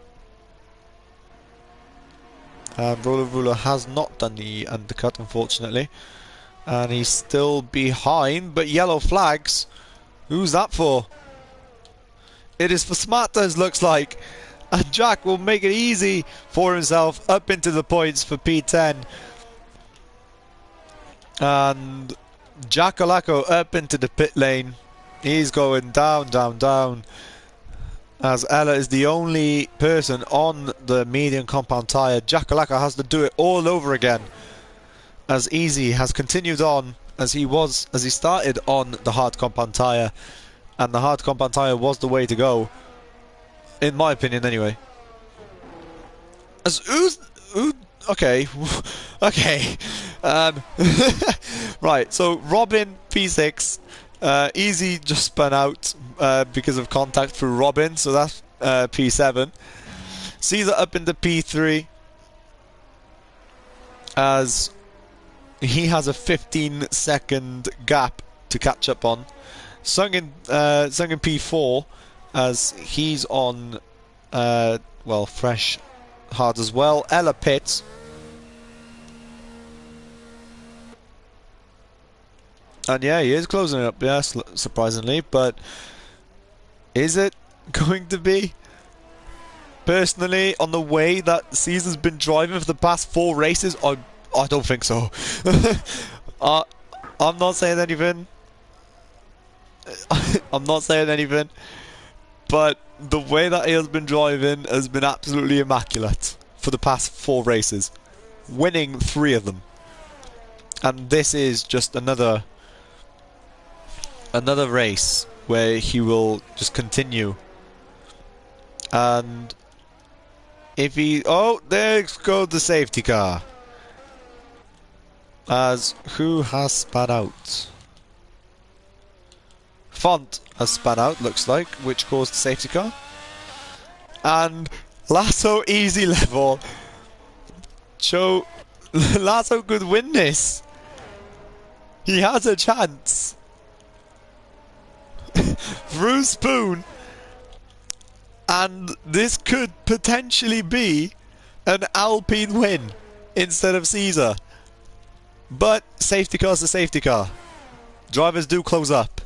Ruler has not done the undercut, unfortunately. And he's still behind, but yellow flags. Who's that for? It is for Smarters, looks like. And Jack will make it easy for himself up into the points for P10. And Jackalacco up into the pit lane. He's going down, down, down. As Ella is the only person on the medium compound tyre. Jackalacco has to do it all over again. As Easy has continued on as he started on the hard compound tyre. And the hard compound tyre was the way to go. In my opinion, anyway. As okay. Okay. Right, so Robin P6. Easy just spun out because of contact through Robin, so that's P7. Caesar up into P3 as he has a 15-second gap to catch up on. Sung in P4 as he's on well, fresh hard as well. Ella pits. And yeah, he is closing it up, yes, surprisingly, but is it going to be? Personally, on the way that Caesar's been driving for the past 4 races, I don't think so. I'm not saying anything. I'm not saying anything. But the way that he has been driving has been absolutely immaculate for the past 4 races. Winning 3 of them. And this is just another race where he will just continue. And if he... Oh, there goes the safety car. As who has spun out? Font has spun out, looks like, which caused the safety car. And Lasso easy level. Lasso could win this. He has a chance. Through Spoon, and this could potentially be an Alpine win instead of Caesar. But safety car's a safety car. Drivers do close up.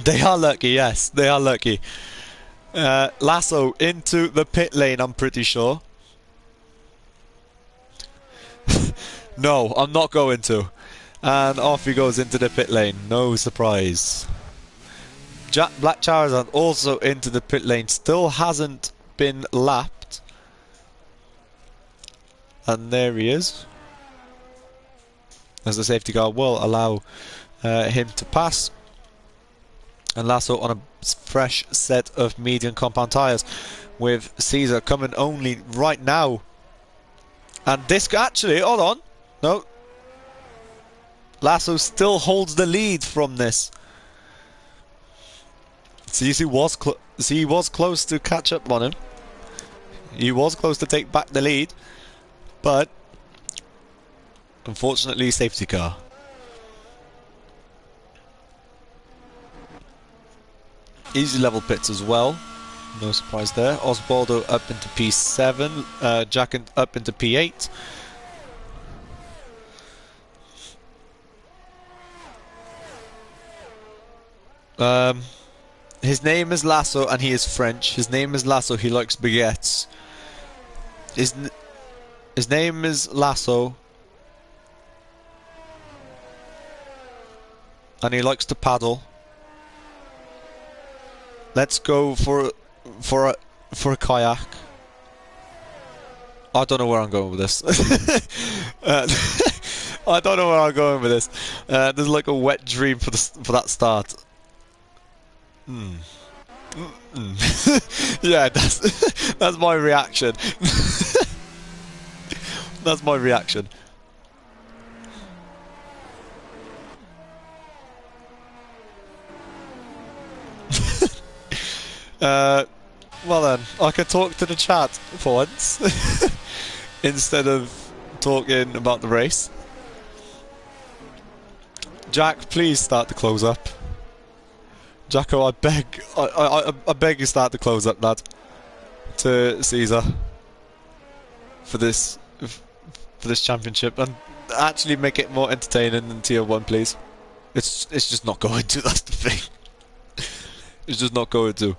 They are lucky, yes, they are lucky. Lasso into the pit lane, I'm pretty sure. No, I'm not going to. And off he goes into the pit lane. No surprise. Black Charizard also into the pit lane. Still hasn't been lapped. And there he is. As the safety car will allow him to pass. And Lasso on a fresh set of medium compound tyres. With Caesar coming only right now And this actually, hold on. No. Lasso still holds the lead from this. See, he was close to catch up on him. He was close to take back the lead, but unfortunately, safety car. Easy level pits as well. No surprise there. Osvaldo up into P7, Jack up into P8. His name is Lasso and he is French. His name is Lasso, he likes baguettes. His name is Lasso. And he likes to paddle. Let's go for a kayak. I don't know where I'm going with this. I don't know where I'm going with this. There's like a wet dream for that start. Yeah, that's my reaction. That's my reaction. Well then, I can talk to the chat for once instead of talking about the race. Jack, please start the close up. Jacko, I beg you start the close up, lad. To Caesar for this championship and actually make it more entertaining than Tier 1, please. It's just not going to. That's the thing. It's just not going to.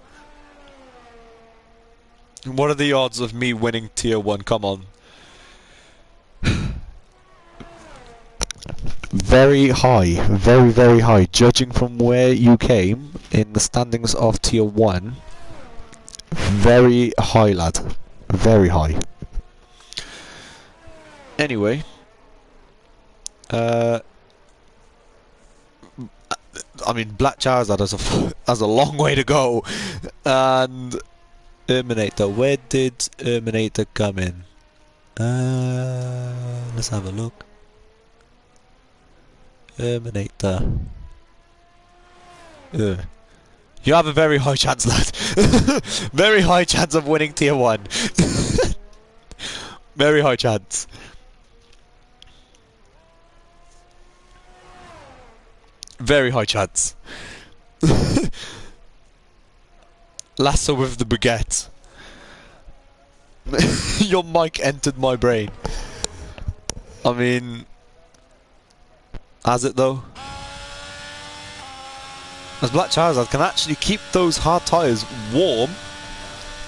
What are the odds of me winning Tier 1? Come on. Very high. Very, very high. Judging from where you came in the standings of Tier 1, very high, lad. Very high. Anyway. I mean, Black Charizard has a long way to go. And Terminator, where did Terminator come in? Let's have a look. Terminator. You have a very high chance, lad. Very high chance of winning Tier 1. Very high chance. Very high chance. Lasso with the baguette. Your mic entered my brain. I mean, has it though? As Black Charizard can actually keep those hard tyres warm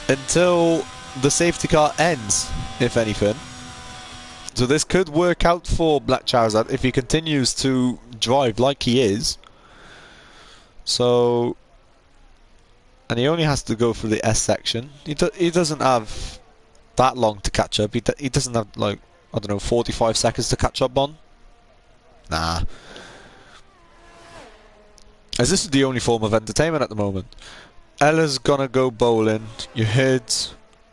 until the safety car ends, if anything. So this could work out for Black Charizard if he continues to drive like he is. So, and he only has to go through the S section. He doesn't have that long to catch up. He doesn't have, like, I don't know, 45 seconds to catch up on. Nah. As this is the only form of entertainment at the moment. Ella's gonna go bowling. You heard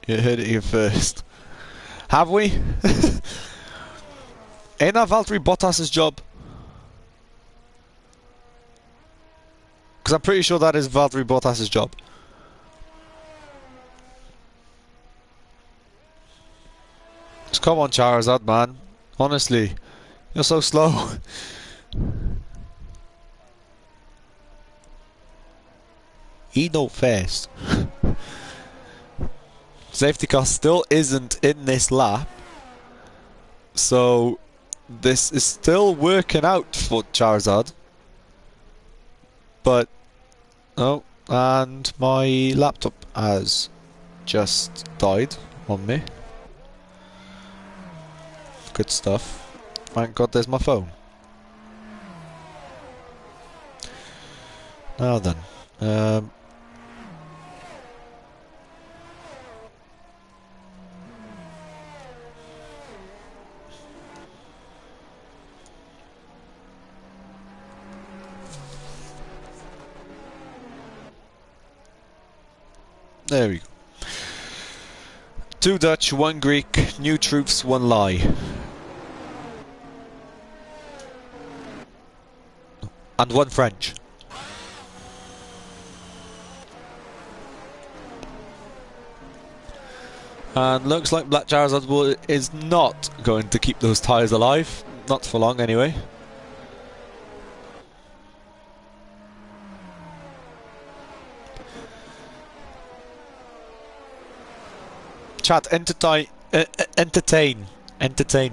it here first. Have we? Ain't that Valtteri Bottas's job? Because I'm pretty sure that is Valtteri Bottas's job. Just come on, Charizard, man. Honestly, you're so slow. He no fast. Safety car still isn't in this lap. So this is still working out for Charizard. But oh, and my laptop has just died on me. Good stuff. Thank God there's my phone. Now then. There we go. 2 Dutch, 1 Greek, new troops, 1 lie. And 1 French. And looks like Black Charizard is not going to keep those tyres alive. Not for long anyway. Chat, entertain,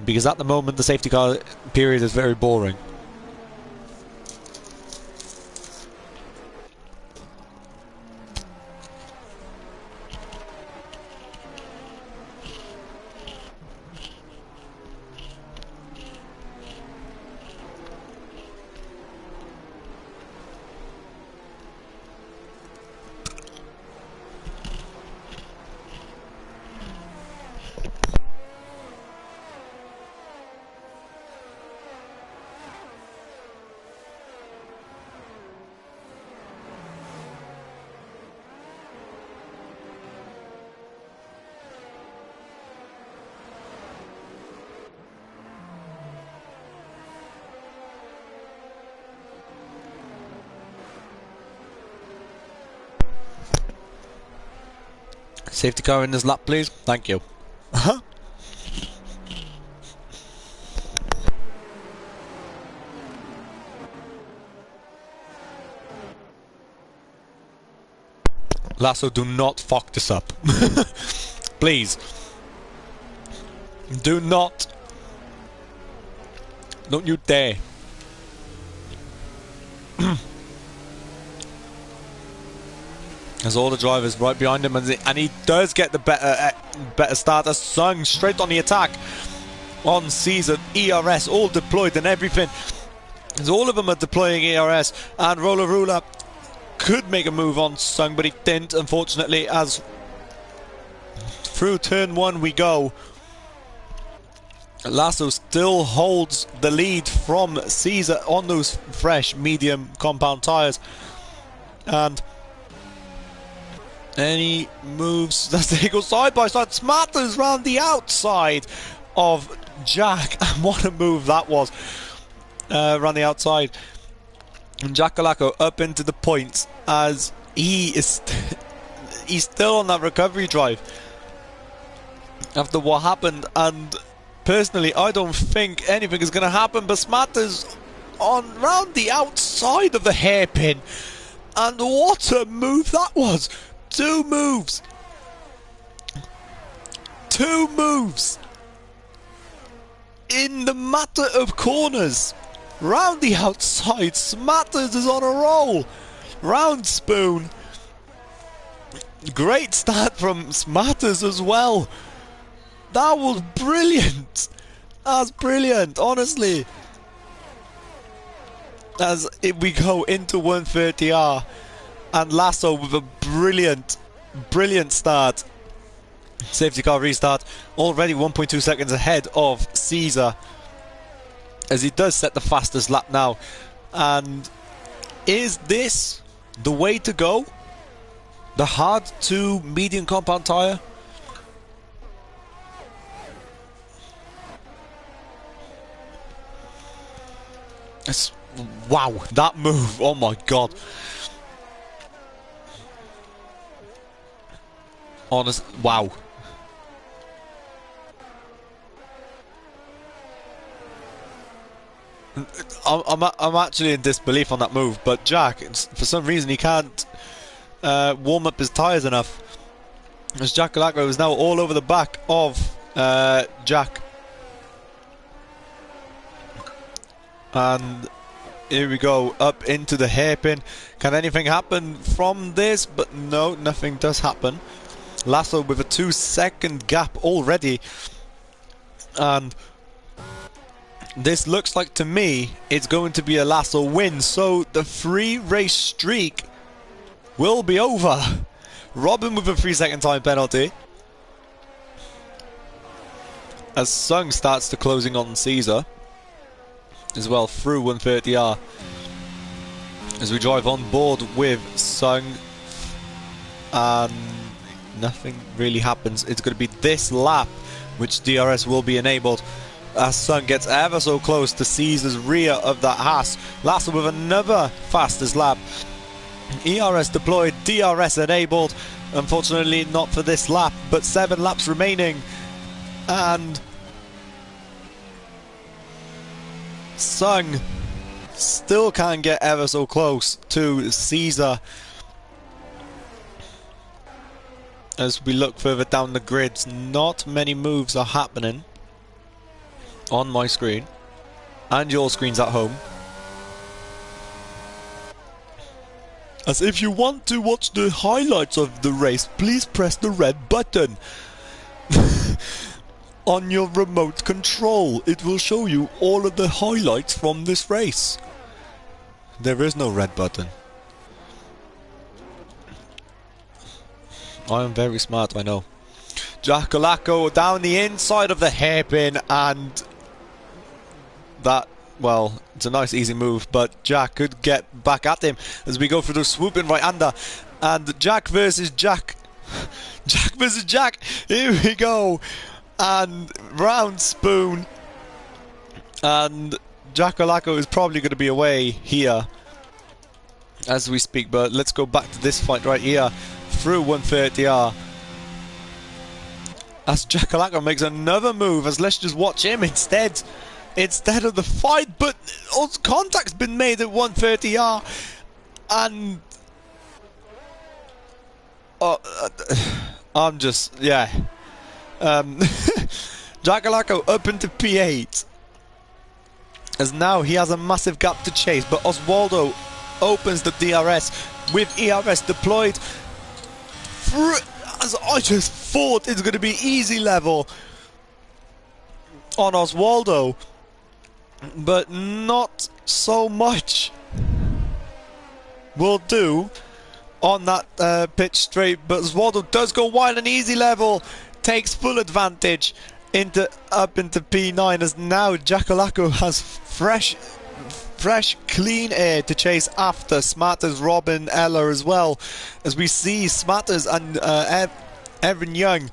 because at the moment the safety car period is very boring. Safety car in this lap, please. Thank you. Lasso, do not fuck this up. Please. Do not. Don't you dare. There's all the drivers right behind him, and he does get the better start. As Sung straight on the attack on Caesar, ERS all deployed and everything. As all of them are deploying ERS, and Roller Ruler could make a move on Sung, but he didn't, unfortunately. As through turn 1 we go. Lasso still holds the lead from Caesar on those fresh medium compound tyres, and any moves as they go side by side. Smatters round the outside of Jack, and what a move that was. Round the outside, and Jack Galacco up into the points as he's still on that recovery drive after what happened. And personally, I don't think anything is going to happen, but Smatters on round the outside of the hairpin, and what a move that was. 2 moves. 2 moves in the matter of corners. Round the outside, Smatters is on a roll. Round spoon. Great start from Smatters as well. That was brilliant. That's brilliant, honestly. As we go into 130R. And Lasso with a brilliant start. Safety car restart. Already 1.2 seconds ahead of Caesar, as he does set the fastest lap now. And is this the way to go? The hard to medium compound tyre? Wow, that move, oh my god. Honest, wow. I'm actually in disbelief on that move, but Jack, for some reason he can't warm up his tyres enough. As Jack Galacco is now all over the back of Jack. And here we go, up into the hairpin. Can anything happen from this? But no, nothing does happen. Lasso with a 2-second gap already, and this looks like, to me, it's going to be a Lasso win, so the 3-race streak will be over. Robin with a 3-second time penalty as Sung starts to closing on Caesar as well through 130R, as we drive on board with Sung and nothing really happens. It's going to be this lap which DRS will be enabled as Sun gets ever so close to Caesar's rear of that Haas. Lassell with another fastest lap. ERS deployed, DRS enabled. Unfortunately not for this lap, but 7 laps remaining. And Sun still can't get ever so close to Caesar. As we look further down the grids, not many moves are happening on my screen and your screens at home. As if you want to watch the highlights of the race, please press the red button on your remote control. It will show you all of the highlights from this race. There is no red button. I am very smart, I know. Jackalacco down the inside of the hairpin, and that, well, it's a nice easy move, but Jack could get back at him as we go through the swooping right-hander. And Jack versus Jack. Jack versus Jack. Here we go. And round spoon. And Jackalacco is probably going to be away here as we speak, but let's go back to this fight right here through 130R. As Jackalacco makes another move, as let's just watch him instead of the fight, but contact's been made at 130R, and I'm just, yeah. Jackalacco up into P8, as now he has a massive gap to chase, but Oswaldo opens the DRS with ERS deployed. As I just thought it's going to be easy level on Oswaldo, but not so much will do on that pitch straight. But Oswaldo does go wide and easy level, takes full advantage up into P9, as now Jackalacco has fresh clean air to chase after Smatters, Robin, Ella as well, as we see Smatters and Evan Young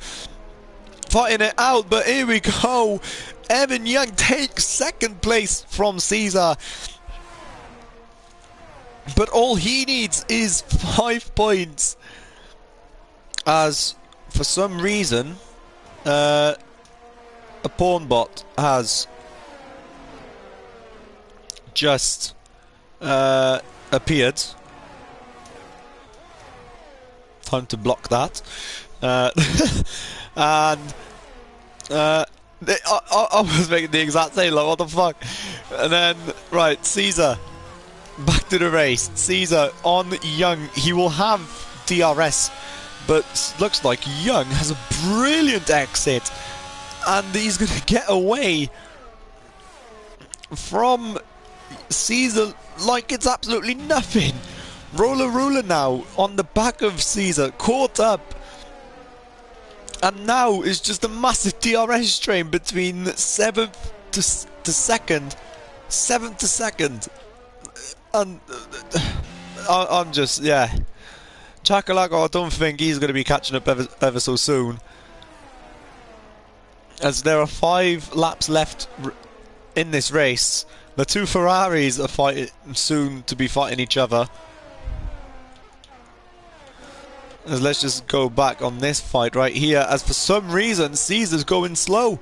fighting it out. But here we go, Evan Young takes second place from Caesar, but all he needs is 5 points, as for some reason a pawn bot has just appeared. Time to block that. And I was making the exact same, like, what the fuck? And then, right, Caesar back to the race. Caesar on Young. He will have DRS, but looks like Young has a brilliant exit, and he's going to get away from Caesar like it's absolutely nothing. Roller Ruler now on the back of Caesar, caught up, and now it's just a massive DRS train between 7th to 2nd, 7th to 2nd, and I'm just, yeah. Jackalacco, I don't think he's going to be catching up ever so soon, as there are 5 laps left in this race. The 2 Ferraris are soon to be fighting each other. As let's just go back on this fight right here, as for some reason Caesar's going slow.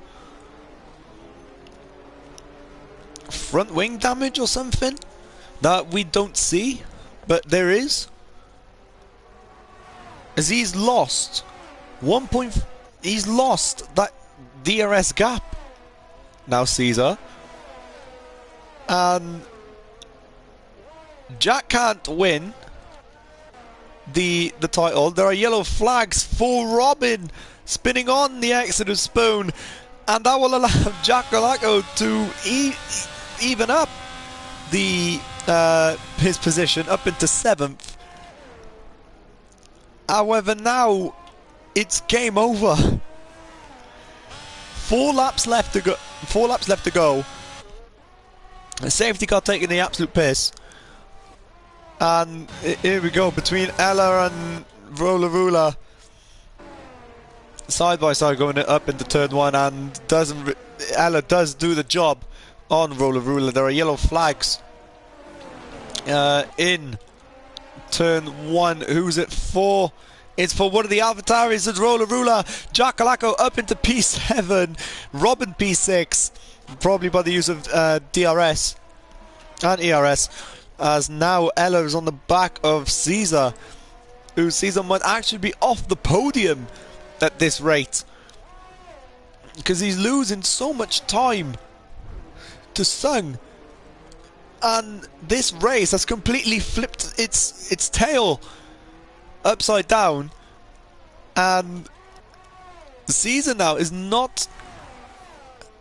Front wing damage or something that we don't see, but there is. As he's lost he's lost that DRS gap now, Caesar. And Jack can't win the title. There are yellow flags for Robin spinning on the Exodus Spoon, and that will allow Jackalacco to even up his position up into 7th. However, now it's game over. 4 laps left to go. 4 laps left to go. A safety car taking the absolute piss. And here we go between Ella and Roller Ruler. side by side going up into turn one, and Ella does do the job on Roller Ruler. There are yellow flags in turn one. Who's it for? It's for one of the Avatars. It's Roller Ruler. Jackalacko up into P7. Robin P6. Probably by the use of DRS and ERS. As now Ella is on the back of Caesar. Who Caesar might actually be off the podium at this rate. Because he's losing so much time to Sung. And this race has completely flipped its tail upside down, and Caesar now is not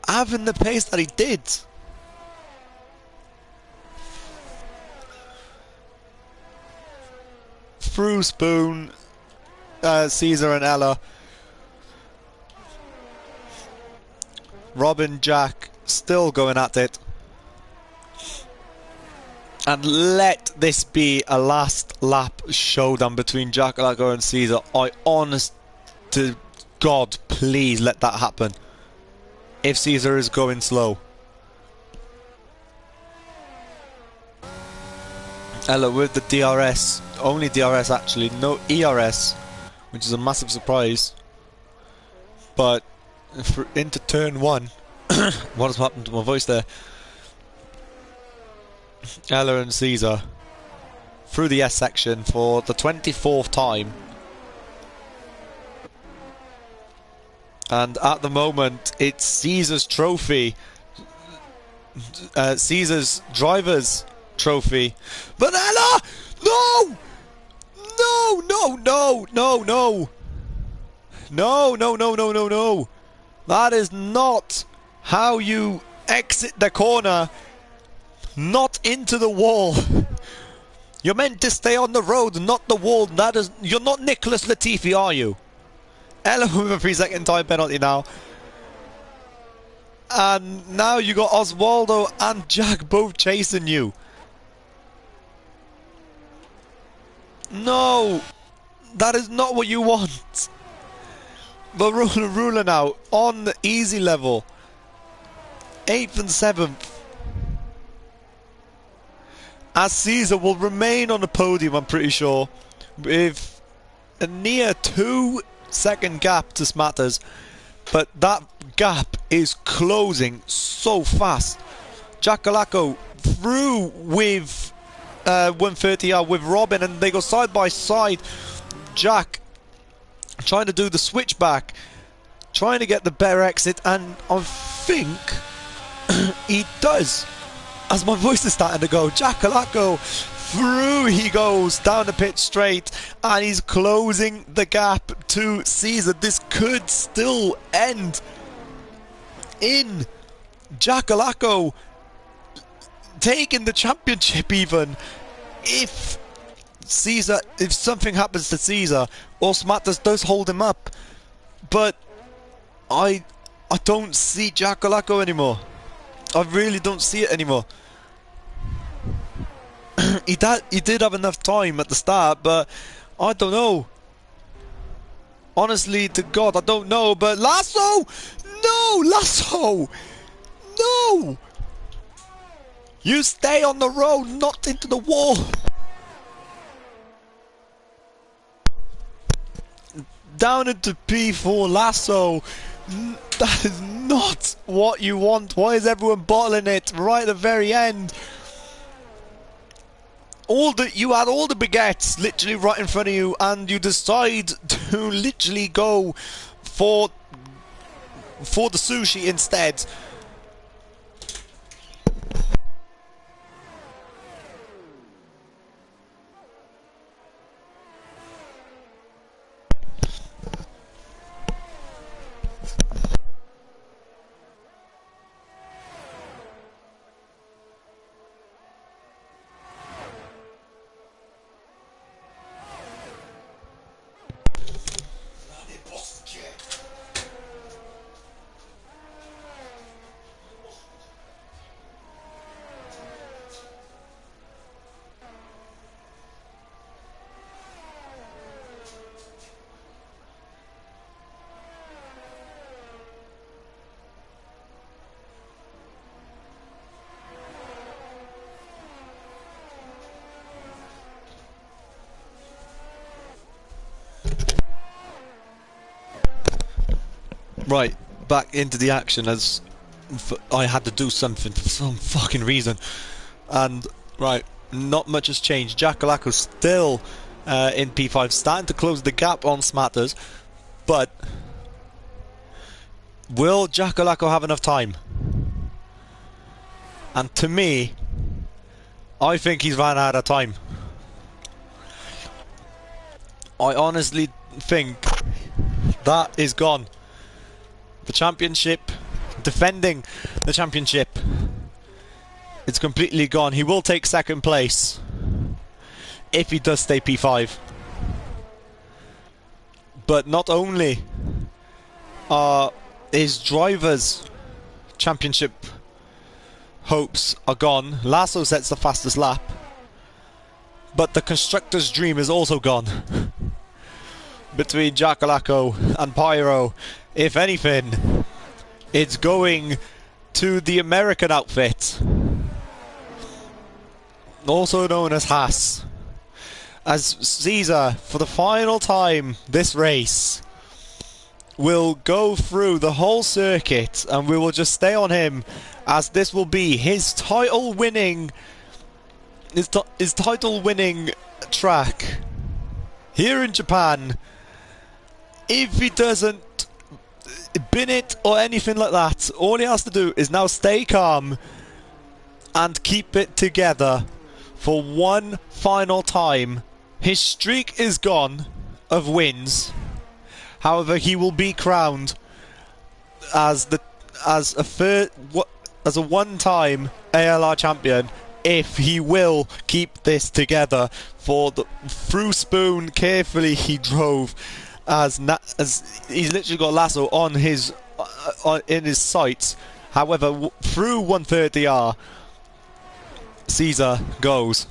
having the pace that he did. Through Spoon, Caesar and Ella. Robin, Jack still going at it. And let this be a last lap showdown between Jackalacko and Caesar. I honest to God, please let that happen. If Caesar is going slow. Ella with the DRS. Only DRS actually, no ERS. Which is a massive surprise. But into turn one. What has happened to my voice there? Ella and Caesar through the S section for the 24th time, and at the moment it's Caesar's trophy, Caesar's driver's trophy, but Ella, no, no, no, no, no, no, no, no, no, no, no, no, that is not how you exit the corner. Not into the wall. You're meant to stay on the road, not the wall. That is, you're not Nicholas Latifi, are you? Ella with a 3-second time penalty now. And now you got Oswaldo and Jack both chasing you. No, that is not what you want. But Ruler now on the easy level. 8th and 7th. As Caesar will remain on the podium, I'm pretty sure, with a near 2-second gap to Smatters, but that gap is closing so fast. Jackalacko through with 130R with Robin, and they go side by side. Jack trying to do the switchback, trying to get the better exit, and I think he does. As my voice is starting to go, Jackalacko through he goes down the pit straight, and he's closing the gap to Caesar. This could still end in Jackalacko taking the championship, even if something happens to Caesar or Smatters does hold him up. But I don't see Jackalacko anymore. I really don't see it anymore. He did have enough time at the start, but I don't know. Honestly to God, I don't know. But Lasso! No! Lasso! No! You stay on the road, not into the wall. Down into P4, Lasso. That is not what you want. Why is everyone bottling it right at the very end? You had all the baguettes literally right in front of you, and you decide to literally go for the sushi instead. Right, back into the action as I had to do something for some fucking reason. And, right, not much has changed. Jackalacko's still in P5, starting to close the gap on Smatters. But will Jackalacko have enough time? And to me, I think he's ran out of time. I honestly think that is gone. The championship, defending the championship, it's completely gone. He will take second place if he does stay P5. But not only are his drivers' championship hopes are gone, Lasso sets the fastest lap, but the constructor's dream is also gone. Between Jackalacko and Pyro, if anything, it's going to the American outfit, also known as Haas, as Caesar, for the final time this race, will go through the whole circuit, and we will just stay on him, as this will be his title-winning track here in Japan. If he doesn't bin it or anything like that, all he has to do is now stay calm and keep it together for one final time. His streak is gone of wins. However, he will be crowned as a one-time ALR champion if he will keep this together. Through Spoon, carefully he drove as he's literally got Lasso on his in his sights. However, through 130R, Caesar goes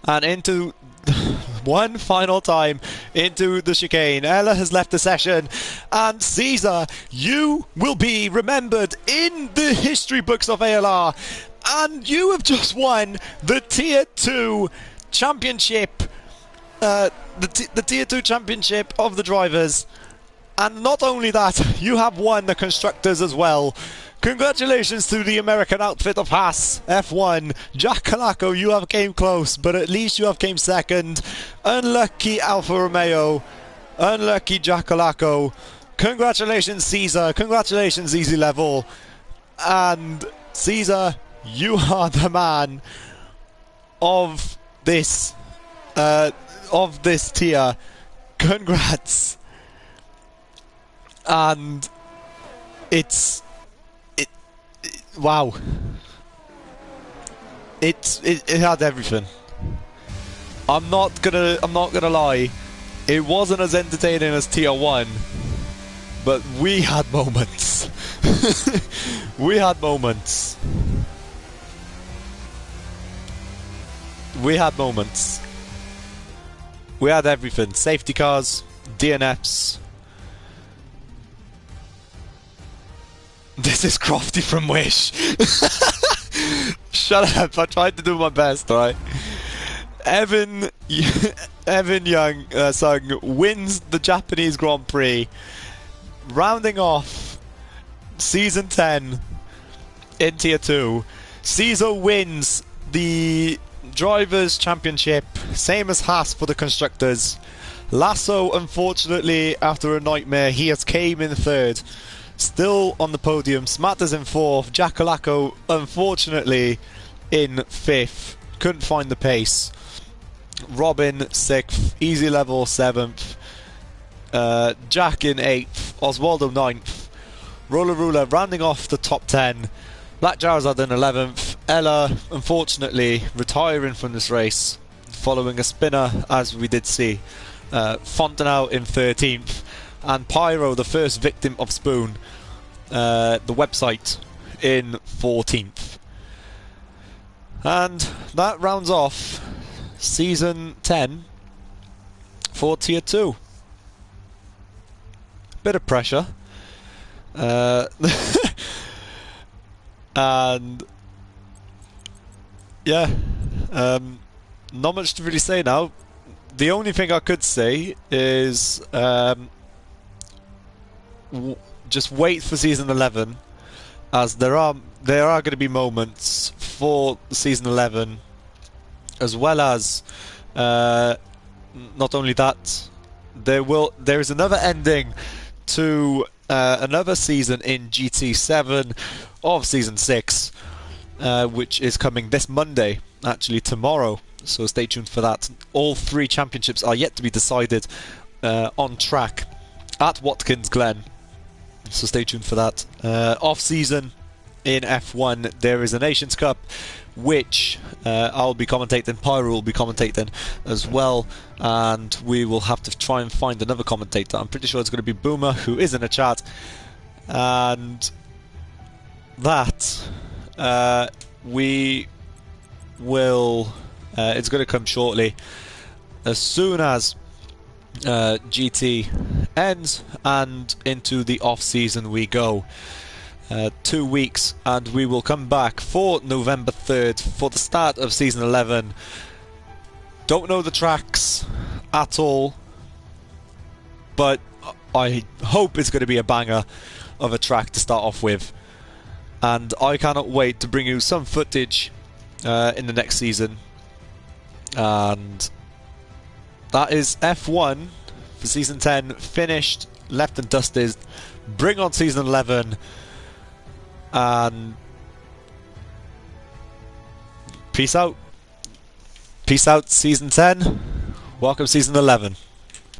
and into one final time into the chicane. Ella has left the session, and Caesar, you will be remembered in the history books of ALR, and you have just won the Tier 2 championship, the Tier 2 championship of the drivers. And not only that, you have won the constructors as well. Congratulations to the American outfit of Haas F1. Jackalacko, you have came close, but at least you have came second. Unlucky Alfa Romeo. Unlucky Jackalacko. Congratulations, Caesar. Congratulations, Easy Level. And Caesar, you are the man of this tier. Congrats. And wow. It had everything. I'm not gonna lie. It wasn't as entertaining as Tier 1, but we had moments. We had moments. We had moments. We had everything. Safety cars, DNFs. This is Crofty from Wish. Shut up, I tried to do my best, alright? Evan Young Sung wins the Japanese Grand Prix, rounding off Season 10 in Tier 2. Caesar wins the Drivers' Championship, same as Haas for the Constructors. Lasso, unfortunately, after a nightmare, he has came in third. Still on the podium. Smatters in fourth. Jackalacko, unfortunately, in fifth. Couldn't find the pace. Robin, sixth. Easy Level, seventh. Jack in eighth. Oswaldo, ninth. Roller Ruler rounding off the top 10. Black Jarzad in 11th. Ella, unfortunately, retiring from this race following a spinner, as we did see. Fontenau in 13th. And Pyro, the first victim of Spoon, the website, in 14th. And that rounds off Season 10 for Tier 2. Bit of pressure. And yeah, not much to really say now. The only thing I could say is just wait for season 11, as there are going to be moments for season 11, as well as not only that, there is another ending to another season in GT7 of season 6, which is coming this Monday, actually tomorrow. So stay tuned for that. All 3 championships are yet to be decided on track at Watkins Glen. So stay tuned for that. Off season in F1, there is a Nations Cup, which I'll be commentating. Pyro will be commentating as well, and we will have to try and find another commentator. I'm pretty sure it's going to be Boomer, who is in the chat, and that we will. It's going to come shortly, as soon as GT ends and into the off season we go. 2 weeks, and we will come back for November 3rd for the start of season 11. Don't know the tracks at all, but I hope it's going to be a banger of a track to start off with, and I cannot wait to bring you some footage in the next season. And that is F1 for season 10 finished, left and dusted. Bring on season 11. And peace out. Peace out, season 10. Welcome, season 11.